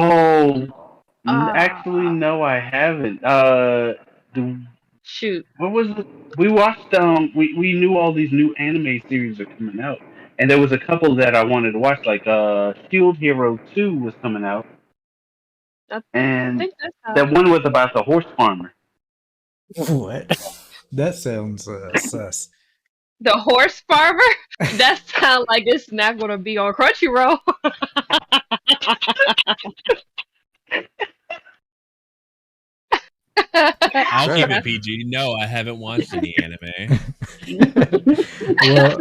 Oh, actually, no, I haven't. Shoot. What was it? We watched. We knew all these new anime series are coming out, and there was a couple that I wanted to watch. Like Shield Hero 2 was coming out, and that one was about the horse farmer. What? That sounds sus. The horse farmer? That sounds like it's not going to be on Crunchyroll. I'll keep Sure. it PG. No, I haven't watched any anime. Well,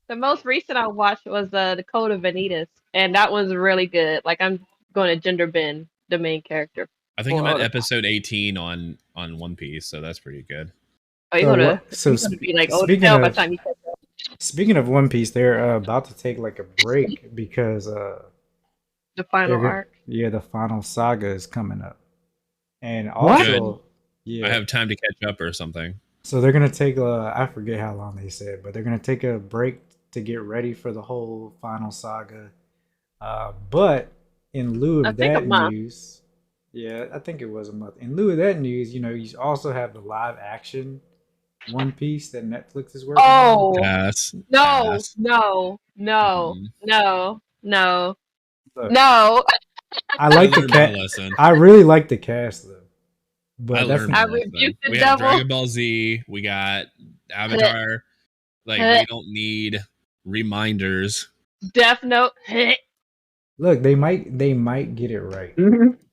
The most recent I watched was the Code of Vanitas, and that was really good. Like I'm going to gender bend the main character. I think I'm at episode 18 on One Piece, so that's pretty good. Oh, you're so gonna what? So you're gonna be like old as speaking hell by the of time you catch up. speaking of One Piece, they're about to take like a break because The final arc. the final saga is coming up, and What? also I have time to catch up or something. so they're gonna take I forget how long they said, but they're gonna take a break to get ready for the whole final saga. But in lieu I of think a that month. news, yeah, I think it was a month. In lieu of that news, you also have the live action One Piece that Netflix is working on. Oh Pass. no, Pass. no, no, Mhm. no, no, Look, no. I like the learned my cat. lesson. I really like the cast though, I but that's learned my I lesson. rebuke the We have devil. Dragon Ball Z. We got Avatar. Like we don't need reminders. Death Note. look. They might get it right.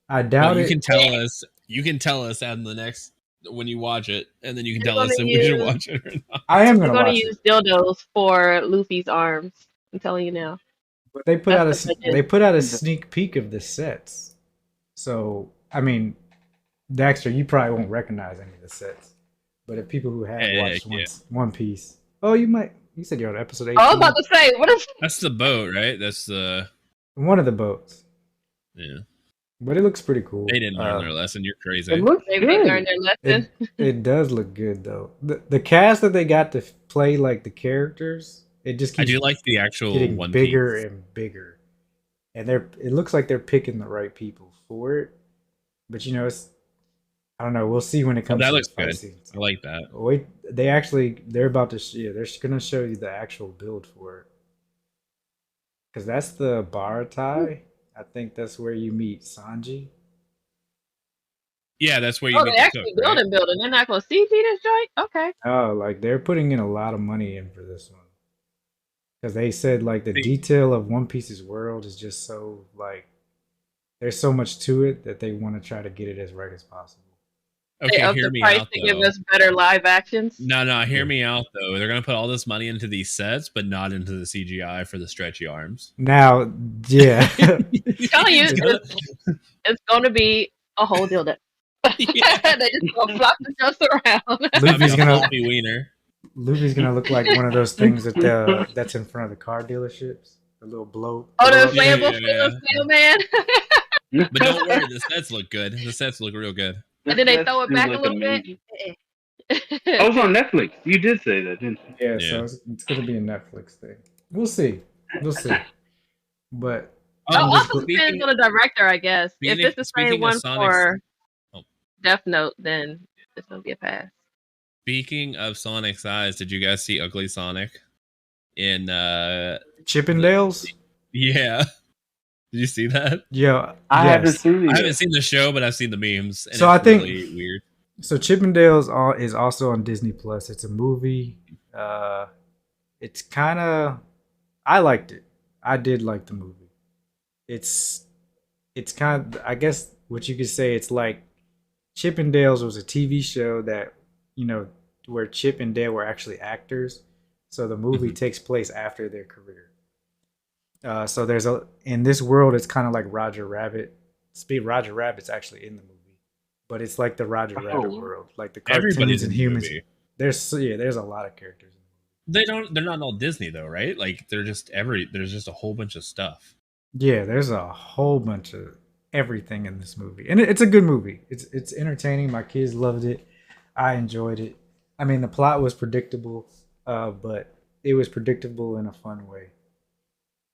I Well, doubt you it. can tell us. You can tell us on the next when you watch it, and then you can They're tell us gonna if we should use- watch it or not. I am We're gonna gonna watch use it. dildos for Luffy's arms. I'm telling you now. But they put That's out the budget. they put out a sneak peek of the sets. So I mean, Dexter, you probably won't recognize any of the sets. But if people who have watched Yeah. One Piece, oh, you might. You said you're on episode 18. I was about to say, what is That's the boat, right? That's the One of the boats, yeah. but it looks pretty cool. They didn't learn their lesson. You're crazy. It looks maybe they good. learned their lesson? It does look good though. The cast that they got to play like the characters, it just I keeps do like the actual getting One bigger Piece. and bigger, and it looks like they're picking the right people for it. But I don't know. We'll see when it comes that to looks the fight good. scenes. I like that. Wait, they're about to they're gonna show you the actual build for it. Because that's the Baratai. I think that's where you meet Sanji. Yeah, that's where you Oh, meet they the actually cook, right? building. They're not gonna CG this joint? Okay. Oh, like they're putting in a lot of money in for this one. Because they said like the See- detail of One Piece's world is just so like there's so much to it that they want to try to get it as right as possible. Okay, They upped hear the me price out to give though. us better live actions. No, hear me out though. They're gonna put all this money into these sets, but not into the CGI for the stretchy arms. Now, yeah. I'm telling you, it's gonna be a whole dildo. Yeah. They just gonna flop the just around. Luffy's A gonna floppy wiener. Luffy's gonna look like one of those things that's in front of the car dealerships. The little blow. Oh, the Yeah, inflatable yeah. steel man. But don't worry, the sets look good. The sets look real good. And then they That throw it do back a look little amazing. bit. I was on Netflix. You did say that, didn't you? Yeah, Yeah. so it's gonna be a Netflix thing. We'll see. But It Oh, also depends on the director, I guess. If speaking- it's the speaking same of one Sonic's- for Oh. Death Note, then it's gonna be a pass. Speaking of Sonic's eyes, did you guys see Ugly Sonic in Chippendales. yeah. Did you see that? Yeah, I yes. haven't seen it. I haven't seen the show, but I've seen the memes. And So it's I think- really weird. So Chippendales is also on Disney Plus. It's a movie. It's kind of. I liked it. I did like the movie. It's kind of. I guess what you could say. It's like Chippendales was a TV show that where Chip and Dale were actually actors. So the movie Mhm. takes place after their career. So there's in this world, it's kind of like Roger Rabbit. Roger Rabbit's actually in the movie, but it's like the Roger Rabbit world, like the cartoons Everybody's in and the humans. movie. There's a lot of characters. They're not all Disney though, right? Like they're just there's just a whole bunch of stuff. Yeah, there's a whole bunch of everything in this movie, and it's a good movie. It's entertaining. My kids loved it. I enjoyed it. I mean, the plot was predictable, but it was predictable in a fun way.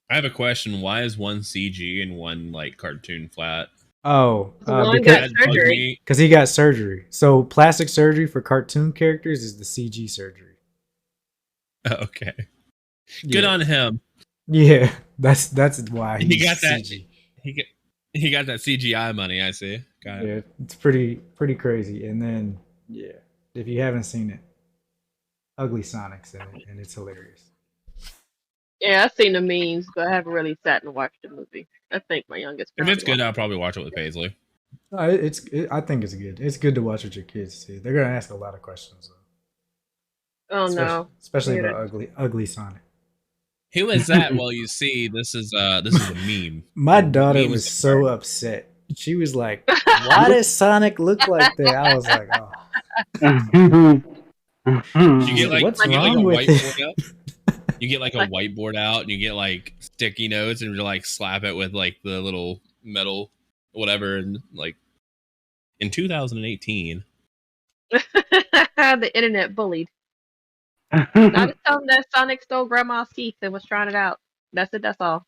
I have a question. Why is one CG and one like cartoon flat? Oh, One because got surgery. he got surgery. So plastic surgery for cartoon characters is the CG surgery. Okay. Good Yeah. on him. Yeah, that's why He he's got that. CG. He got that CGI money. I see. Got it. Yeah, it's pretty crazy. And then if you haven't seen it, Ugly Sonic's in it, and it's hilarious. Yeah, I've seen the memes, but I haven't really sat and watched the movie. I think my youngest. If probably it's good, watched I'll probably watch it with Paisley. I think it's good. It's good to watch with your kids too. They're gonna ask a lot of questions, though. Oh no. Especially Yeah. about ugly Sonic. Who is that? Well, you see, this is a meme. My And daughter memes was so are- upset. She was like, "Why does Sonic look like that?" I was like, "Oh, You get like what's you get like wrong a with it?" whiteboard out. You get like a whiteboard out, and you get like sticky notes, and you like slap it with like the little metal whatever, and like in 2018. The internet bullied. Not to tell them that Sonic stole Grandma's teeth and was trying it out. That's it. That's all.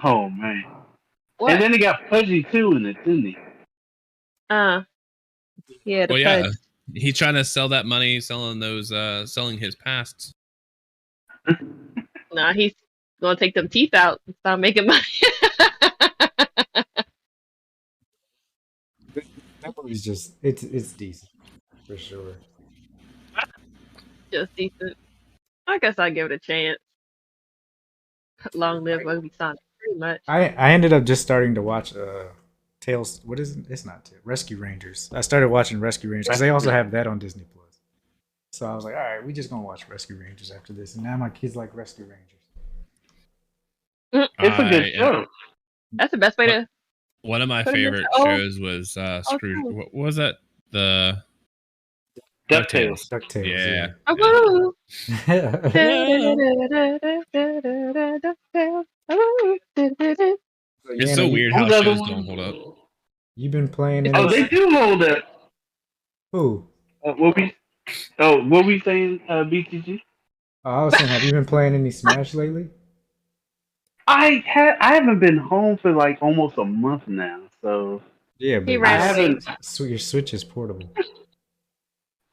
Oh man! And What? then he got Pudgy too in it, didn't he? Uh, yeah, the Well, yeah, pud. he's trying to sell that money, selling his past. Nah, he's gonna take them teeth out and start making money. That movie's just it's decent for sure. Just decent. I guess I'll give it a chance. Long live Ugly Sonic, pretty much. I ended up just starting to watch Tales. What is it? It's not Tales, Rescue Rangers. I started watching Rescue Rangers because they also have that on Disney Plus. So I was like, all right, we just gonna watch Rescue Rangers after this. And now my kids like Rescue Rangers. It's a good show. That's the best way to. One of my Put 'em favorite into- oh. shows was Scrooge. cool. What was that? The DuckTales. DuckTales. Yeah. Oh, woo. It's so weird how Who's the other shows one? don't hold up. You've been playing. Oh, they do hold up. Who? What we saying, BTG? Oh, I was saying, have you been playing any Smash lately? I haven't been home for like almost a month now, so Yeah, He but ran I haven't. your Switch is portable.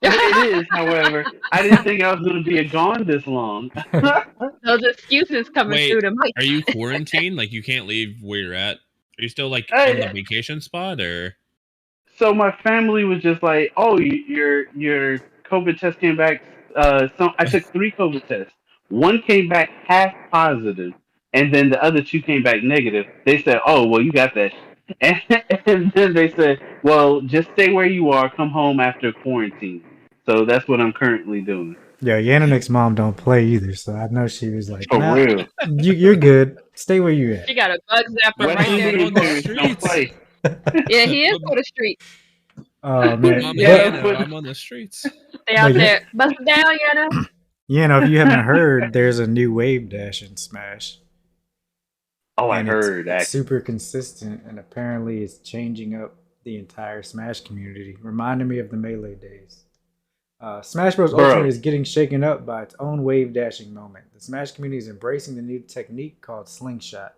It is, however, I didn't think I was going to be gone this long. Those excuses coming Wait, through the mic. Are you quarantined? Like you can't leave where you're at? Are you still like Hey. on the vacation spot or? So my family was just like, "Oh, your COVID test came back." I took 3 COVID tests. One came back half positive, and then the other 2 came back negative. They said, "Oh, well, you got that." And then they said, "Well, just stay where you are. Come home after quarantine." So that's what I'm currently doing. Yeah, Yanonick's mom don't play either, so I know she was like, For nah, real. you're good. Stay where you at. She got a bug zapper What right do you there. mean on the don't streets. play? Yeah, he is for the street. Oh man, Mama Yeah, Yana, but- I'm on the streets. Stay out But yeah. there. Bust it down, Yana. if you haven't heard, there's a new wave dash in Smash. Oh, I And heard it's that. super consistent, and apparently it's changing up the entire Smash community, reminding me of the Melee days. Smash Bros. Bro. Ultimate is getting shaken up by its own wave dashing moment. The Smash community is embracing the new technique called Slingshot.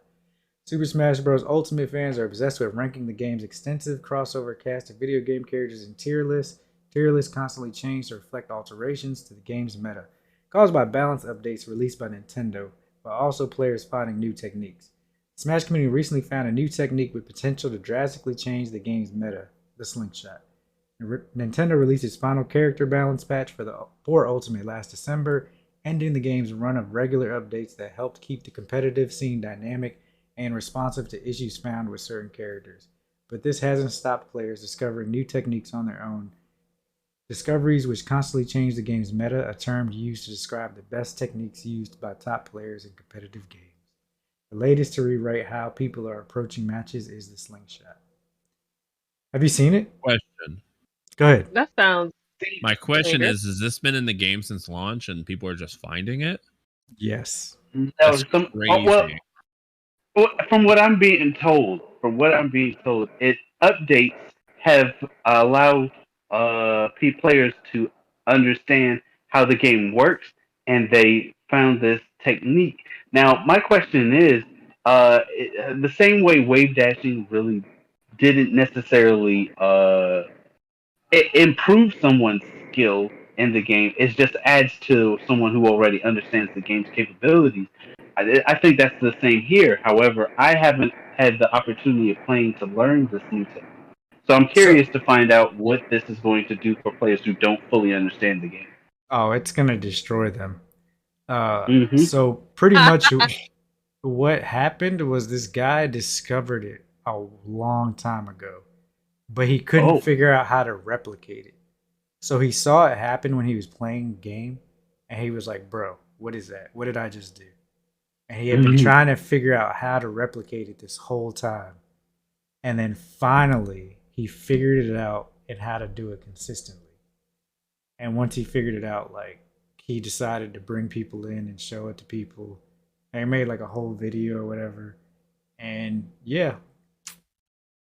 Super Smash Bros. Ultimate fans are obsessed with ranking the game's extensive crossover cast of video game characters in tier lists. Tier lists constantly change to reflect alterations to the game's meta, caused by balance updates released by Nintendo, but also players finding new techniques. The Smash community recently found a new technique with potential to drastically change the game's meta, the Slingshot. Nintendo released its final character balance patch for Ultimate last December, ending the game's run of regular updates that helped keep the competitive scene dynamic and responsive to issues found with certain characters. But this hasn't stopped players discovering new techniques on their own. Discoveries which constantly change the game's meta, a term used to describe the best techniques used by top players in competitive games. The latest to rewrite how people are approaching matches is the Slingshot. Have you seen it? Question. Go ahead. That sounds. My question Okay. is: has this been in the game since launch and people are just finding it? Yes. That was some. Crazy. From what I'm being told, it updates have allowed players to understand how the game works, and they found this technique. Now, my question is, the same way wave dashing really didn't necessarily improve someone's skill in the game. It just adds to someone who already understands the game's capabilities. I think that's the same here. However, I haven't had the opportunity of playing to learn this new technique. So I'm curious to find out what this is going to do for players who don't fully understand the game. Oh, it's gonna destroy them. Mhm. So pretty much what happened was this guy discovered it a long time ago. but he couldn't Oh. figure out how to replicate it. So he saw it happen when he was playing the game, and he was like, "Bro, what is that? What did I just do?" And he had been trying to figure out how to replicate it this whole time. And then finally, he figured it out and how to do it consistently. And once he figured it out, like, he decided to bring people in and show it to people. And he made like a whole video or whatever. And yeah,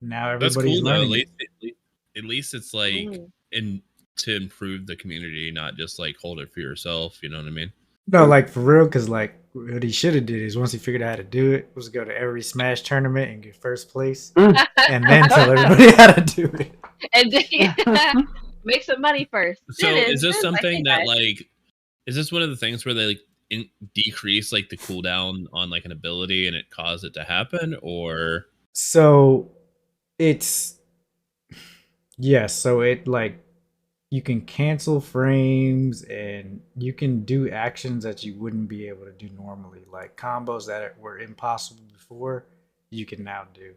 now That's everybody's cool though. learning it. At least it's like in to improve the community, not just like hold it for yourself. You know what I mean? No, like for real, because like what he should have did is once he figured out how to do it, was go to every Smash tournament and get first place, and then tell everybody how to do it. And then make some money first. So is this something that like is this one of the things where they like decrease like the cooldown on like an ability and it caused it to happen, or So it's yes, so it like you can cancel frames and you can do actions that you wouldn't be able to do normally, like combos that were impossible before, you can now do.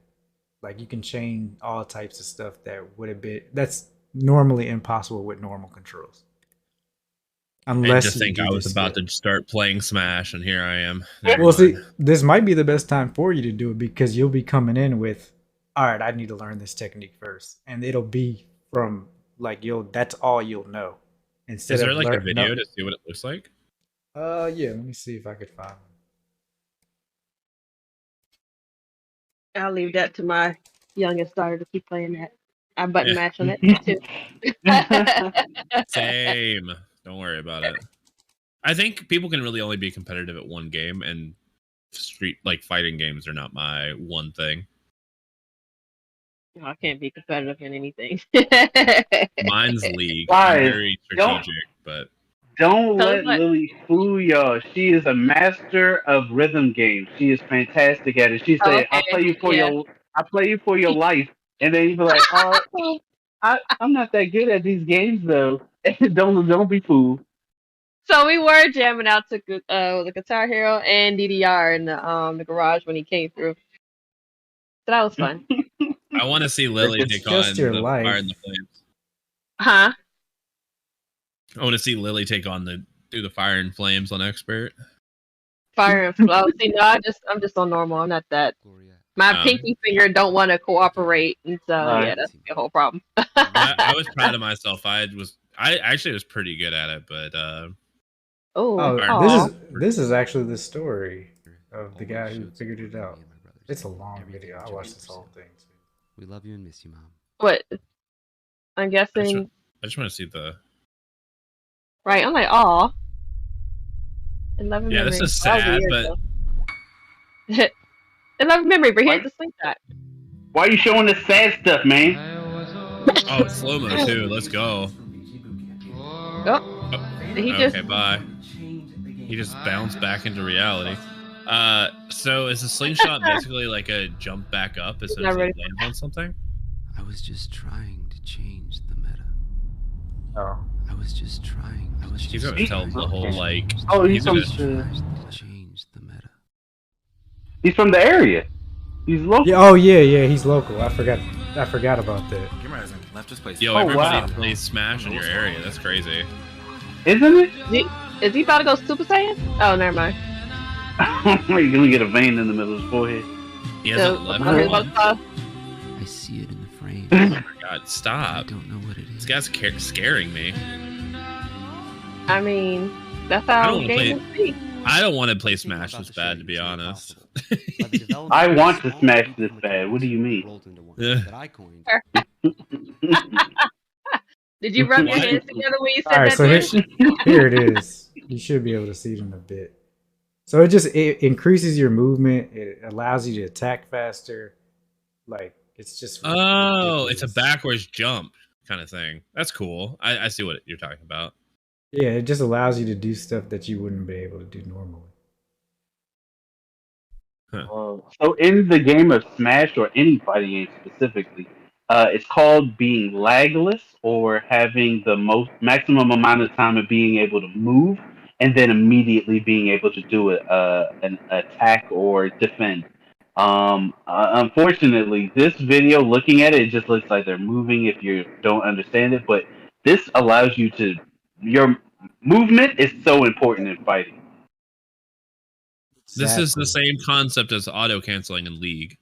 Like you can chain all types of stuff that would have been that's normally impossible with normal controls. and Unless just you think do I was this about skill. to start playing Smash and here I am. Never Well, see, mind. this might be the best time for you to do it because you'll be coming in with, all right, I need to learn this technique first, and it'll be from like you'll. That's all you'll know. Instead Is there of like a learn, video no, to see what it looks like? yeah. Let me see if I could find one. I'll leave that to my youngest daughter to keep playing that. I button Yeah. mash on it too. Same. Don't worry about it. I think people can really only be competitive at one game, and street like fighting games are not my one thing. No, I can't be competitive in anything. Mine's League. I'm Guys, very don't strategic, but don't So let it's like, Lily fool y'all. She is a master of rhythm games. She is fantastic at it. She oh, said, okay, yeah. I play you for your life." And then you be like, I'm not that good at these games though." Don't be fooled. So we were jamming out to the Guitar Hero and DDR in the garage when he came through. So that was fun. I want to see Lily It's take just on your the life. Fire and the Flames. Huh? I want to see Lily take on do the Fire and Flames on Expert. Fire and flow. See, no, I'm just on normal. I'm not that. My pinky finger don't want to cooperate, and so yeah, that's the whole problem. I was proud of myself. I actually was pretty good at it, but Oh, this is actually the story of the guy who figured it out. It's a long video. I watched this whole thing too. We love you and miss you, Mom. What? I'm guessing. I just want to see the. Right, I'm like, aw. Yeah, this is sad, but. 11 memory, but here's the slingshot. Why are you showing the sad stuff, man? Oh, it's slow mo too. Let's go. Oh, okay, bye. He just bounced back into reality. So is the slingshot basically like a jump back up as soon as it lands on something? I was just trying to change the meta. Oh. I was just trying. He's gonna tell the whole like. Oh, he's from gonna change the meta. He's from the area. He's local. Yeah. Oh yeah. He's local. I forgot about that. Yo, everybody plays Smash in your area. That's crazy. Isn't it? Is he about to go Super Saiyan? Oh, never mind. You're gonna get a vein in the middle of his forehead. He hasn't left for one. I see it in the frame. Oh my god, stop. I don't know what it is. This guy's scaring me. I mean, that's how games be. I don't want to play Smash this bad, to be honest. I want to smash this bad. What do you mean? Did you rub your hands together when you said All right, that? so here it is. You should be able to see it in a bit. So it increases your movement. It allows you to attack faster. Like it's just. Oh, ridiculous. It's a backwards jump kind of thing. That's cool. I see what you're talking about. Yeah, it just allows you to do stuff that you wouldn't be able to do normally. Huh. So in the game of Smash or any fighting game specifically, it's called being lagless or having the maximum amount of time of being able to move and then immediately being able to do an attack or defend. Unfortunately, this video, looking at it, it just looks like they're moving if you don't understand it. But this allows you to, your movement is so important in fighting. This is the Exactly. same concept as auto canceling in League.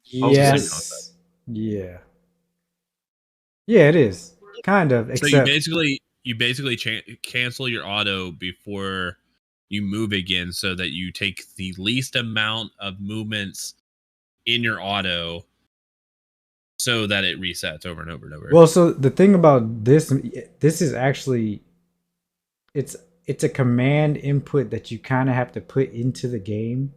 Yes. Yeah. Yeah, it is. Kind of, So except you basically cancel your auto before you move again, so that you take the least amount of movements in your auto, so that it resets over and over and over. well, so the thing about this is actually it's it's a command input that you kind of have to put into the game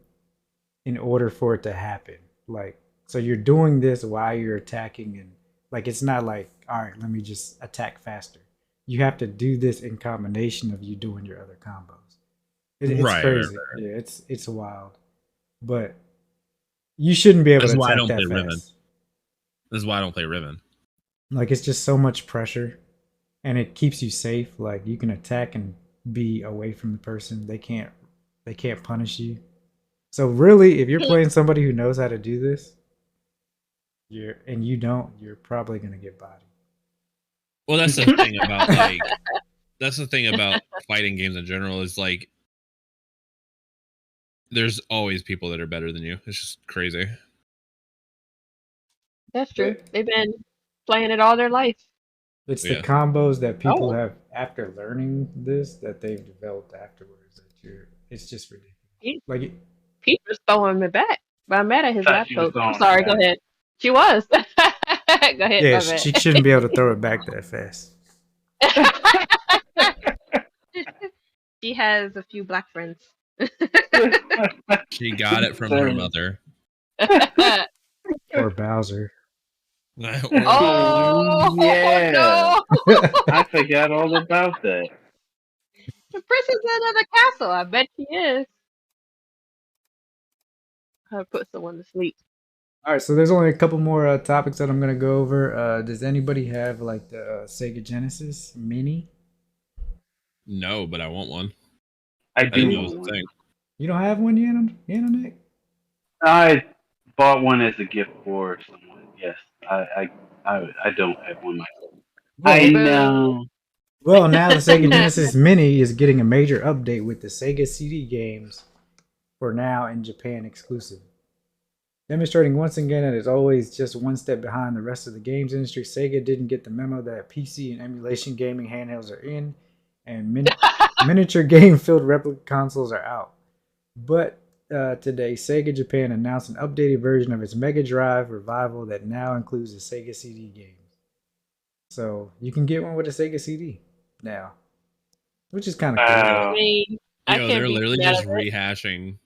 in order for it to happen. Like, so you're doing this while you're attacking, and like it's not like, all right, let me just attack faster. You have to do this in combination of you doing your other combos. It's Right, crazy. right. Yeah, it's wild, but you shouldn't be able That's to why I attack don't that play Riven. fast. This is why I don't play Riven. Like, it's just so much pressure, and it keeps you safe. Like, you can attack and be away from the person. They can't punish you. So really, if you're playing somebody who knows how to do this, you're probably gonna get bodied. Well, that's the thing about like that's the thing about fighting games in general, is like there's always people that are better than you. It's just crazy. That's true. They've been playing it all their life. It's the Yeah. combos that people Oh. have after learning this that they've developed afterwards. It's just ridiculous. He, Like, Pete was throwing me back, but I'm mad at his Thought lab she was coat. I'm throwing sorry. it Go back. ahead. She was. Go ahead. yeah, my bad. she shouldn't be able to throw it back that fast. She has a few black friends. She got it from her mother. Or Bowser. Oh Yeah. no! I forgot all about that. The princess in the castle. I bet she is. I'll put someone to sleep. All right, so there's only a couple more topics that I'm gonna go over. Does anybody have like the Sega Genesis Mini? No, but I want one. I I didn't know it do. was a thing. You don't have one, Yanonick? I bought one as a gift for someone. Yes, I don't have one myself. I Well, know. well, now the Sega Genesis Mini is getting a major update with the Sega CD games for now in Japan exclusive. Demonstrating once again that it's always just one step behind the rest of the games industry, Sega didn't get the memo that PC and emulation gaming handhelds are in, and miniature game-filled replica consoles are out. But today, Sega Japan announced an updated version of its Mega Drive revival that now includes the Sega CD games. So you can get one with a Sega CD now, which is kind of cool. I Wow. mean, I Yo, can't they're be literally mad just at it. rehashing.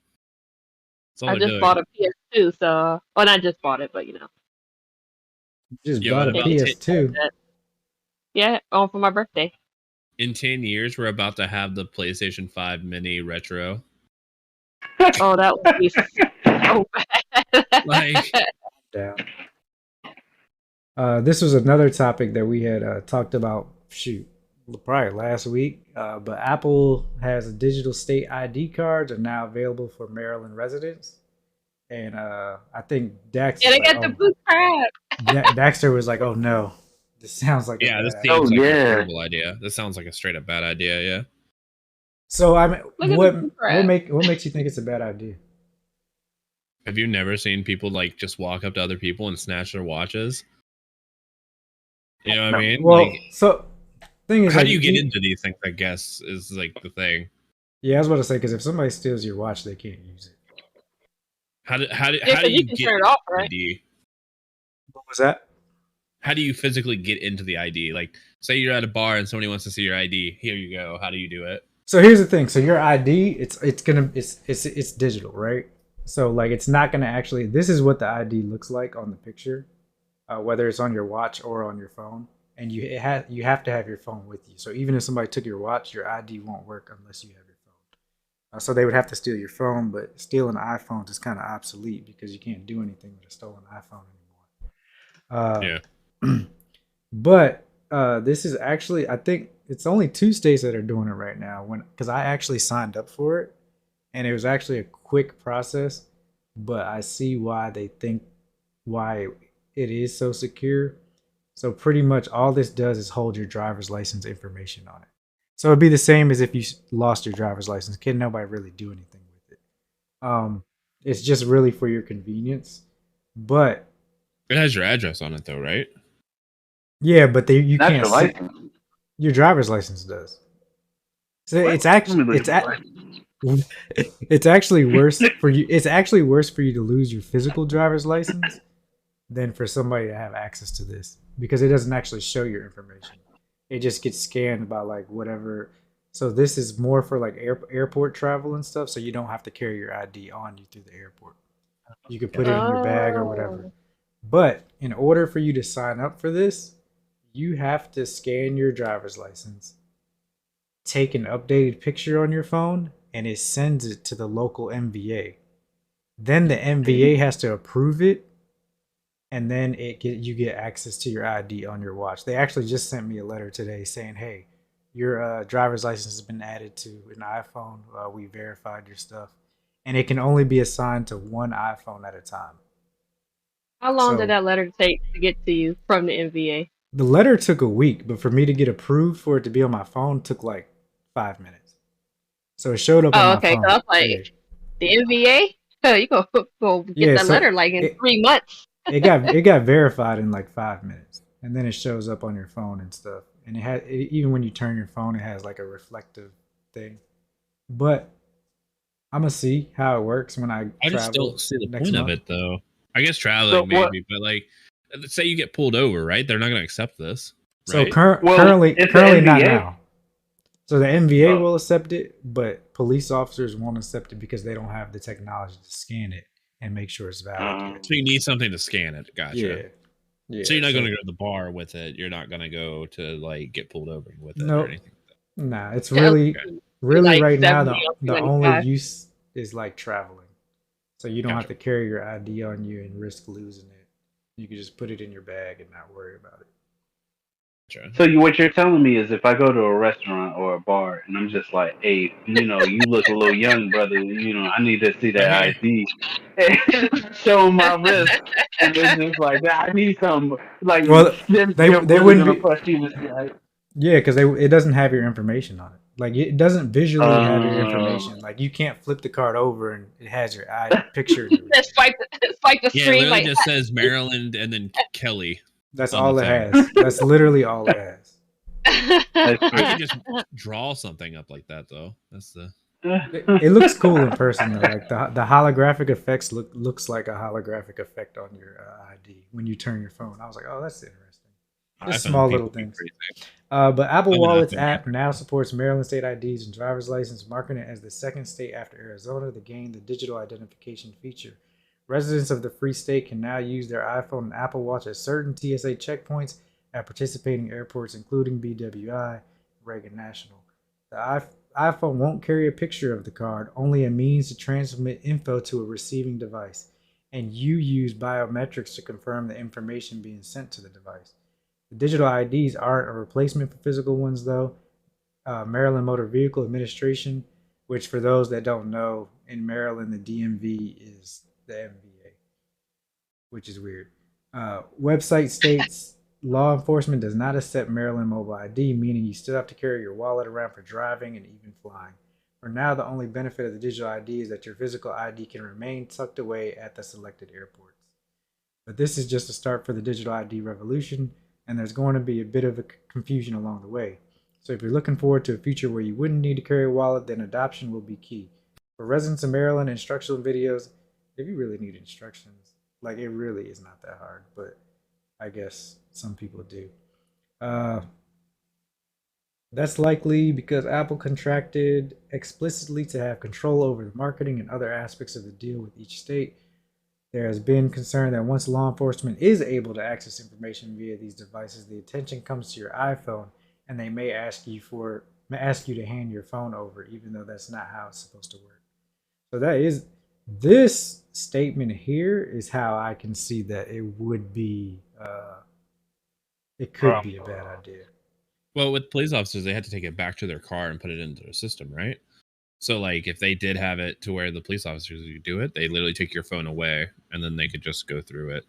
That's all I they're just doing. bought a PS2, so well, not just bought it, but you know, Just Yo, bought a about PS2. yeah, on for my birthday. In 10 years, we're about to have the PlayStation 5 Mini Retro. Oh, that would be so bad. Like, Down. This was another topic that we had talked about. Shoot, probably last week. But Apple has digital state ID cards are now available for Maryland residents, and I think Dax. Yeah, they was like, got the blue crab. Daxter was like, "Oh no, this sounds like yeah, a this bad seems idea." like yeah. a terrible idea. This sounds like a straight up bad idea, yeah. So I mean, Look at what the blue crab. what makes you think it's a bad idea? Have you never seen people like just walk up to other people and snatch their watches? You know what I mean? Well, Like, so thing is, how like, do you get into these things? I guess is like the thing. Yeah, I was about to say, because if somebody steals your watch, they can't use it. How do Yeah, you 'cause you can get turn it off, right? ID? What was that? How do you physically get into the ID? Like, say you're at a bar and somebody wants to see your ID. Here you go. How do you do it? So here's the thing. So your ID, it's digital, right? So like it's not gonna actually. This is what the ID looks like on the picture, whether it's on your watch or on your phone. And you have to have your phone with you. So even if somebody took your watch, your ID won't work unless you have your phone. So they would have to steal your phone, but stealing iPhones is kind of obsolete because you can't do anything with a stolen iPhone anymore. Yeah. But this is actually, I think it's only 2 states that are doing it right now. Because I actually signed up for it, and it was actually a quick process. but I see why they think why it is so secure. So pretty much all this does is hold your driver's license information on it. So it'd be the same as if you lost your driver's license. Can nobody really do anything with it? It's just really for your convenience. But It has your address on it though, right? yeah, but you Not can't your see license. your driver's license does. So What? it's Let me actually look at my license. it's actually worse for you. It's actually worse for you to lose your physical driver's license than for somebody to have access to this because it doesn't actually show your information. It just gets scanned by like whatever. So this is more for like airport travel and stuff. So you don't have to carry your ID on you through the airport. You could put it in your bag or whatever. Oh. But in order for you to sign up for this, you have to scan your driver's license, take an updated picture on your phone, and it sends it to the local MVA. Then the MVA has to approve it, and then you get access to your ID on your watch. They actually just sent me a letter today saying, "Hey, your driver's license has been added to an iPhone. We verified your stuff, and it can only be assigned to one iPhone at a time." How long did So that letter take to get to you from the NVA? the letter took a week, but for me to get approved for it to be on my phone took like 5 minutes. So it showed up on Oh, my okay. So phone. I was Yeah, like, the NVA? Oh, you go get yeah. that So letter like in it 3 months. it got verified in like 5 minutes, and then it shows up on your phone and stuff. And even when you turn your phone, it has like a reflective thing. But I'm gonna see how it works when I I just travel don't see the next point of month. it though. I guess So traveling what? maybe, but like, let's say you get pulled over, right? They're not going to accept this, So right? Well, it's the currently not NBA. now. So the NBA Oh, will accept it, but police officers won't accept it because they don't have the technology to scan it and make sure it's valid yet. So you need something to scan it. Gotcha. Yeah, yeah. So you're not going So to go to the bar with it. You're not going to go to like get pulled over with it or nope, anything. nah. It's Yeah, really, Okay. be really like right now 70 the on the only 295. use is like traveling. So you don't have Gotcha. to carry your ID on you and risk losing it. You can just put it in your bag and not worry about it. Gotcha. so what you're telling me is if I go to a restaurant or a bar and I'm just like, hey, you look a little young, brother. I need to see that Right here. ID. And show 'em my wrist, and they're just like, nah, I need some. Like, Well, they're they really wouldn't gonna be. press you and be like, Yeah, because it doesn't have your information on it. Like it doesn't visually have your uh, information. Like you can't flip the card over and it has your eye picture and Just everything. swipe the Yeah, it screen literally like just says Maryland and then Kelly That's on the all it thing. has. That's literally all it has. that's I could crazy. just draw something up like that though. That's the It looks cool in person though. Like the holographic effects looks like a holographic effect on your ID when you turn your phone. I was like, oh, that's interesting. Just iPhone small little people be things. crazy. But Apple I'm an Wallet's iPhone app user. now supports Maryland state IDs and driver's license, marking it as the second state after Arizona to gain the digital identification feature. Residents of the free state can now use their iPhone and Apple Watch at certain TSA checkpoints at participating airports, including BWI, Reagan National. The iPhone won't carry a picture of the card, only a means to transmit info to a receiving device, and you use biometrics to confirm the information being sent to the device. The digital IDs aren't a replacement for physical ones, though. Maryland Motor Vehicle Administration, which for those that don't know, in Maryland, the DMV is the MVA, which is weird. Website states law enforcement does not accept Maryland mobile ID, meaning you still have to carry your wallet around for driving and even flying. For now, the only benefit of the digital ID is that your physical ID can remain tucked away at the selected airports. But this is just a start for the digital ID revolution, and there's going to be a bit of a confusion along the way. So if you're looking forward to a future where you wouldn't need to carry a wallet, then adoption will be key. For residents of Maryland, instructional videos, if you really need instructions, like it really is not that hard, but I guess some people do. Uh, that's likely because Apple contracted explicitly to have control over the marketing and other aspects of the deal with each state. There has been concern that once law enforcement is able to access information via these devices, the attention comes to your iPhone, and they may ask you to hand your phone over, even though that's not how it's supposed to work. So that is this statement here is how I can see that it would be. It could be a bad idea. Well, with police officers, they had to take it back to their car and put it into their system, right? So like if they did have it to where the police officers could do it, they literally take your phone away and then they could just go through it.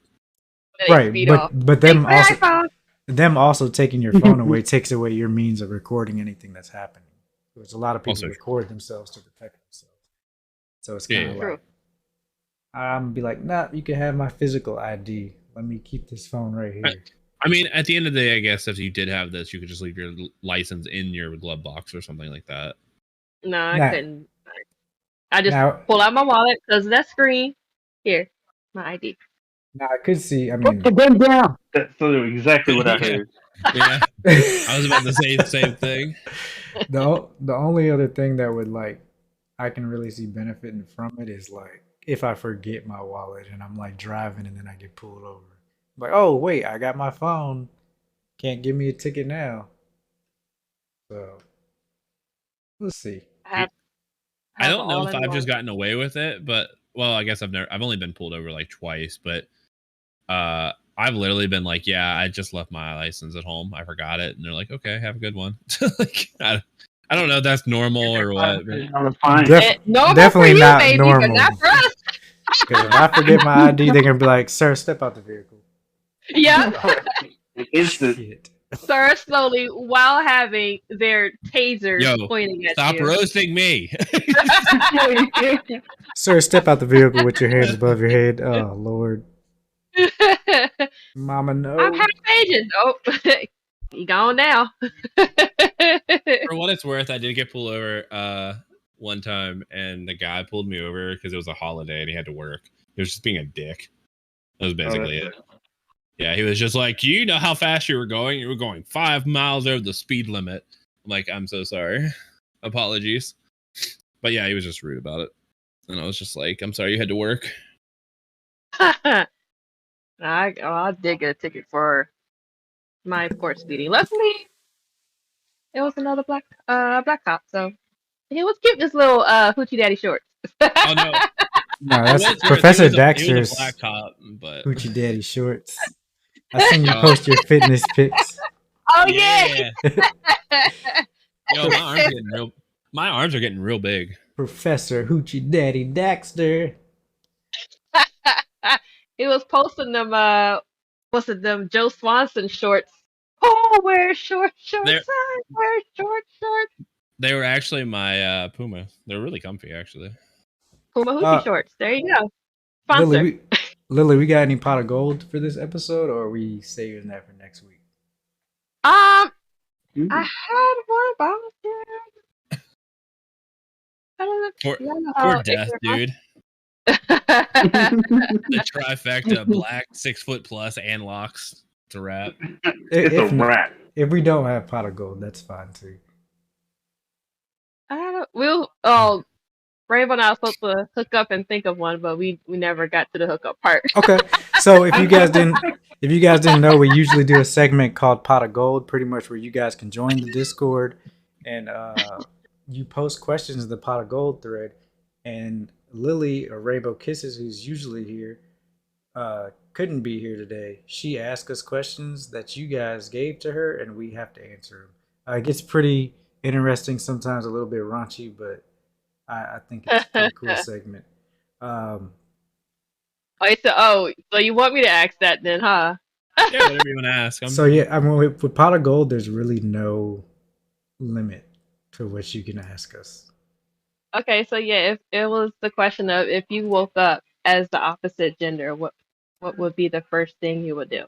They Right, speed off. but Thanks for the iPhone. them also taking your phone away takes away your means of recording anything that's happening. There's a lot of people Also true. record themselves to protect themselves. So it's kind of Yeah. like I'm gonna be like, nah, you can have my physical ID. Let me keep this phone right here. I mean, at the end of the day, I guess if you did have this, you could just leave your license in your glove box or something like that. No, I Now- couldn't. I just Now, pull out my wallet because of that screen. Here, my ID. now I could see. I mean, Put the gun down. That's so exactly what I heard. Yeah, I was about to say the same thing. the only other thing that would like I can really see benefiting from it is like if I forget my wallet and I'm like driving and then I get pulled over. Like, oh wait, I got my phone. Can't give me a ticket now. So we'll see. I don't know if I've just gotten away with it, but well, I guess I've only been pulled over like twice, but I've literally been like, yeah, I just left my license at home. I forgot it. And they're like, okay, have a good one. Like, I don't know if that's normal or what. But Fine. Normal Definitely for you, not baby, normal. but not for us. Because if I forget my ID, they're gonna be like, "Sir, step out the vehicle." Yeah. Instant. Shit. Sir, slowly while having their tasers Yo, pointing at stop you. roasting me. Sir, step out the vehicle with your hands above your head. Oh Lord, Mama, no. I'm half Asian. Oh, you gone now. For what it's worth, I did get pulled over one time, and the guy pulled me over because it was a holiday and he had to work. He was just being a dick. That was basically it. Yeah, he was just like, you know how fast you were going? You were going 5 miles over the speed limit. I'm like, I'm so sorry. Apologies. But yeah, he was just rude about it. And I was just like, I'm sorry you had to work. I did get a ticket for my port speeding. Luckily, it was another black cop, so he was cute. This little hoochie daddy shorts. Oh no, No, that's He was- Professor he was a Daxter's black cop, but Hoochie Daddy shorts. I seen you post your fitness pics. Oh yeah. Yo, my arms are getting real big. Professor Hoochie Daddy Daxter. He was posting them. Them Joe Swanson shorts. Oh, wear short shorts. They're- I wear short shorts. They were actually my Puma. They're really comfy, actually. Puma hoochie shorts. There you go. Sponsor. Lily, we got any pot of gold for this episode, or are we saving that for next week? I had one, but I don't know. For death, dude. The trifecta: black, 6 foot plus, and locks. It's a wrap. It's a wrap. If we don't have pot of gold, that's fine too. I don't. Oh, Rainbow and I was supposed to hook up and think of one, but we never got to the hookup part. Okay, so if you guys didn't know, we usually do a segment called Pot of Gold, pretty much where you guys can join the Discord and you post questions in the Pot of Gold thread, and Lily or Rainbowkisses, who's usually here, couldn't be here today. She asked us questions that you guys gave to her, and we have to answer them. It gets pretty interesting, sometimes a little bit raunchy, but I think it's a pretty cool segment. So you want me to ask that then, huh? Yeah, whatever you want to ask. So yeah, I mean, with Pot of Gold, there's really no limit to what you can ask us. Okay, so yeah, if it was the question of if you woke up as the opposite gender, what would be the first thing you would do?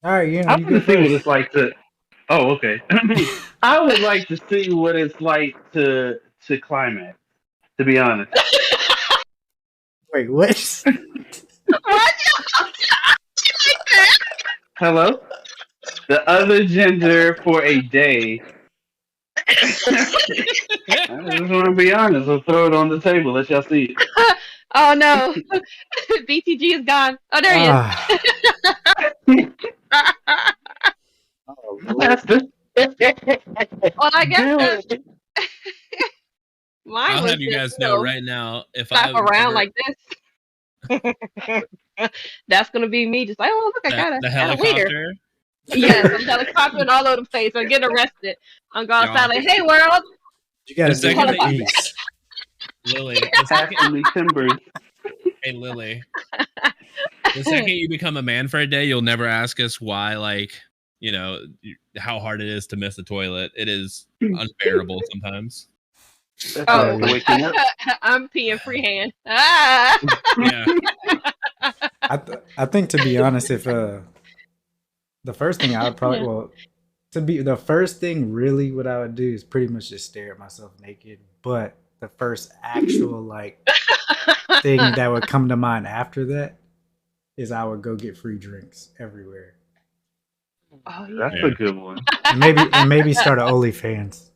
All right, you know, I you want go to see what first. it's like to. Oh, okay. I would like to see what it's like to climax. To be honest. Wait, what? Hello? The other gender for a day. I just want to be honest. I'll throw it on the table. Let y'all see it. Oh no, BTG is gone. Oh, there he is. Oh, Well, I guess mine I'll was have you guys just, know right now if I slap around like this. That's gonna be me, just like, oh look, I got the a wiener. helicopter. Yes, I'm helicoptering all over the place. I'm getting arrested. I'm going outside like, hey world. you gotta The do second it that you- east. Lily. The second, Passing the timbers. hey, Lily. The second you become a man for a day, you'll never ask us why, like, you know, how hard it is to miss the toilet. It is unbearable sometimes. That's Oh, like waking up. I'm peeing freehand. Ah! Yeah. I think, to be honest, if the first thing I would probably, well, to be the first thing really what I would do is pretty much just stare at myself naked. But the first actual like thing that would come to mind after that is I would go get free drinks everywhere. Oh, yeah. That's Yeah. a good one. And maybe start an OnlyFans.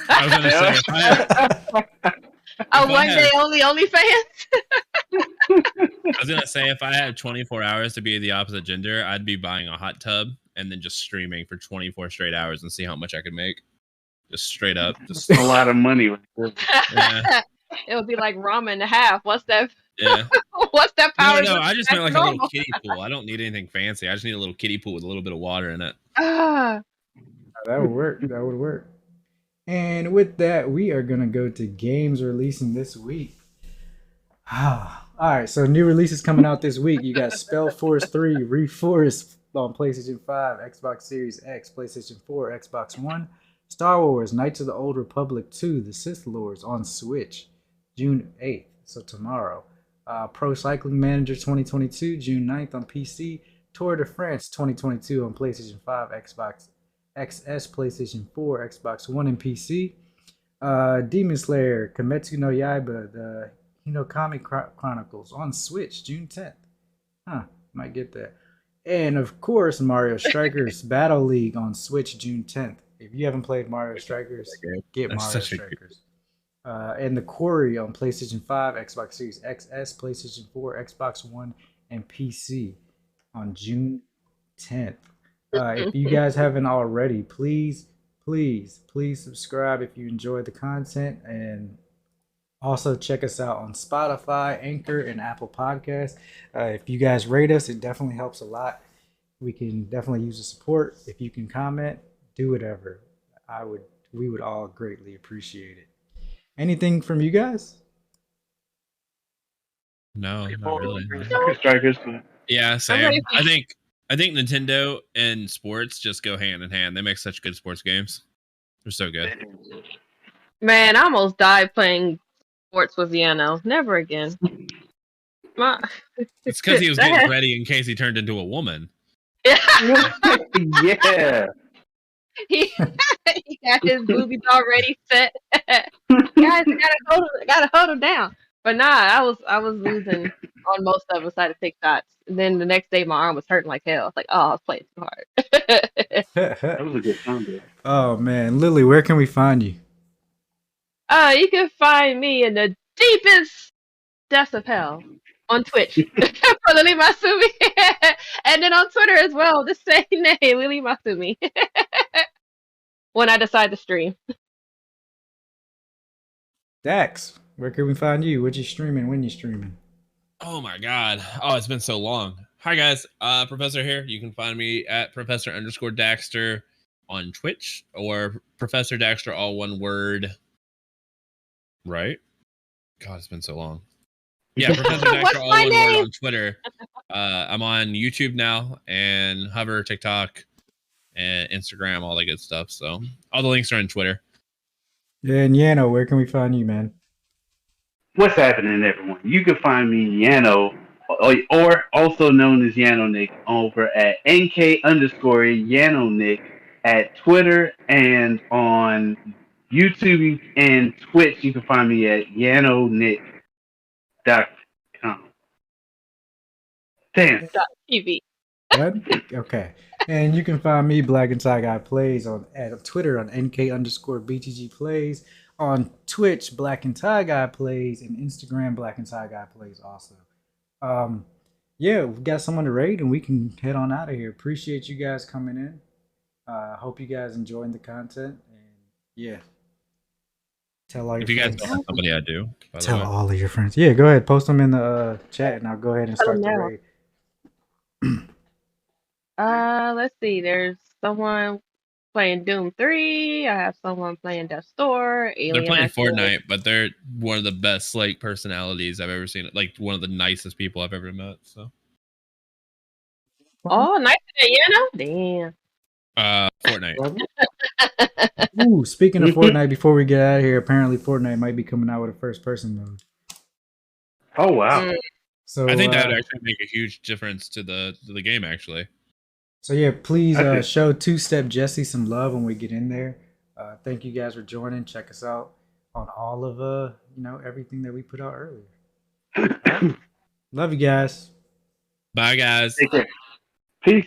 I was gonna say if I had, Oh, if I one had- day only OnlyFans? I was gonna say if I had 24 hours to be the opposite gender, I'd be buying a hot tub and then just streaming for 24 straight hours and see how much I could make. Just straight up. Just A lot of money. Yeah. It would be like ramen and a half. What's that? Yeah. What's that power? No, I just meant like a normal. little kiddie pool. I don't need anything fancy. I just need a little kiddie pool with a little bit of water in it. Ah, That would work. That would work. And with that, we are gonna go to games releasing this week. All right, so new releases coming out this week. You got Spellforce 3 Reforged on PlayStation 5, Xbox Series X, PlayStation 4, Xbox One. Star Wars Knights of the Old Republic 2, The Sith Lords on Switch, June 8th, so tomorrow. Pro Cycling Manager 2022, June 9th on PC. Tour de France 2022 on PlayStation 5, Xbox XS, PlayStation 4, Xbox One, and PC. Demon Slayer Kimetsu no Yaiba, the Hinokami Chronicles on Switch, June 10th. Might get that. And of course, Mario Strikers Battle League on Switch, June 10th. If you haven't played Mario Strikers, get That's Mario such a good- Strikers. And The Quarry on PlayStation 5, Xbox Series XS, PlayStation 4, Xbox One, and PC on June 10th. If you guys haven't already, please subscribe if you enjoy the content, and also check us out on Spotify, Anchor, and Apple Podcasts. If you guys rate us, it definitely helps a lot. We can definitely use the support. If you can comment, do whatever. We would all greatly appreciate it. Anything from you guys? No, not really. Strikers. But Yeah, same. ready for- I think Nintendo and sports just go hand in hand. They make such good sports games. They're so good. man, I almost died playing sports with Yano. Never again. It's because he was getting ready in case he turned into a woman. Yeah. he got his boobies already set. Guys, gotta hold him down. But nah, I was losing on most of us. I had to take shots. And then the next day, my arm was hurting like hell. I was like, oh, I was playing too hard. That was a good combo. Oh man, Lily, where can we find you? You can find me in the deepest depths of hell on Twitch for Lily Masumi, and then on Twitter as well. The same name, Lily Masumi. When I decide to stream. Dax, where can we find you? What you streaming? When you streaming? Oh my god. Oh, it's been so long. Hi guys, Professor here. You can find me at Professor_Daxter on Twitch, or Professor Daxter, all one word. Right? God, it's been so long. Yeah, Professor What's Daxter, all my one name? word on Twitter. I'm on YouTube now, and Hover, TikTok, and Instagram, all that good stuff. So all the links are on Twitter. And Yano, where can we find you, man? What's happening, everyone? You can find me, Yano, or also known as Yanonick, over at NK_Yanonick at Twitter, and on YouTube and Twitch. You can find me at Yanonick.com. Damn. TV. What? Okay. And you can find me, Black and Tie Guy Plays, on Twitter on NK_BTG Plays, on Twitch, Black and Tie Guy Plays, and Instagram, Black and Tie Guy Plays also. Yeah, we got someone to rate, and we can head on out of here. Appreciate you guys coming in. Hope you guys enjoying the content, and yeah. Tell all your If you guys friends. don't have somebody, I do. By the Tell way. all of your friends. Yeah, go ahead. Post them in the chat, and I'll go ahead and Tell start them the now. raid. Let's see. There's someone playing Doom 3. I have someone playing Death's Door, They're Alien playing Isolation. Fortnite, but they're one of the best like personalities I've ever seen. Like one of the nicest people I've ever met. So Oh, nice to Damn. Fortnite. Ooh, speaking of Fortnite, before we get out of here, apparently Fortnite might be coming out with a first-person mode. Oh wow! Mm. So I think that would actually make a huge difference to the game. Actually, So yeah, please Okay. show Two Step Jesse some love when we get in there. Thank you guys for joining. Check us out on all of everything that we put out earlier. All right. Love you guys. bye guys. Take care. Peace.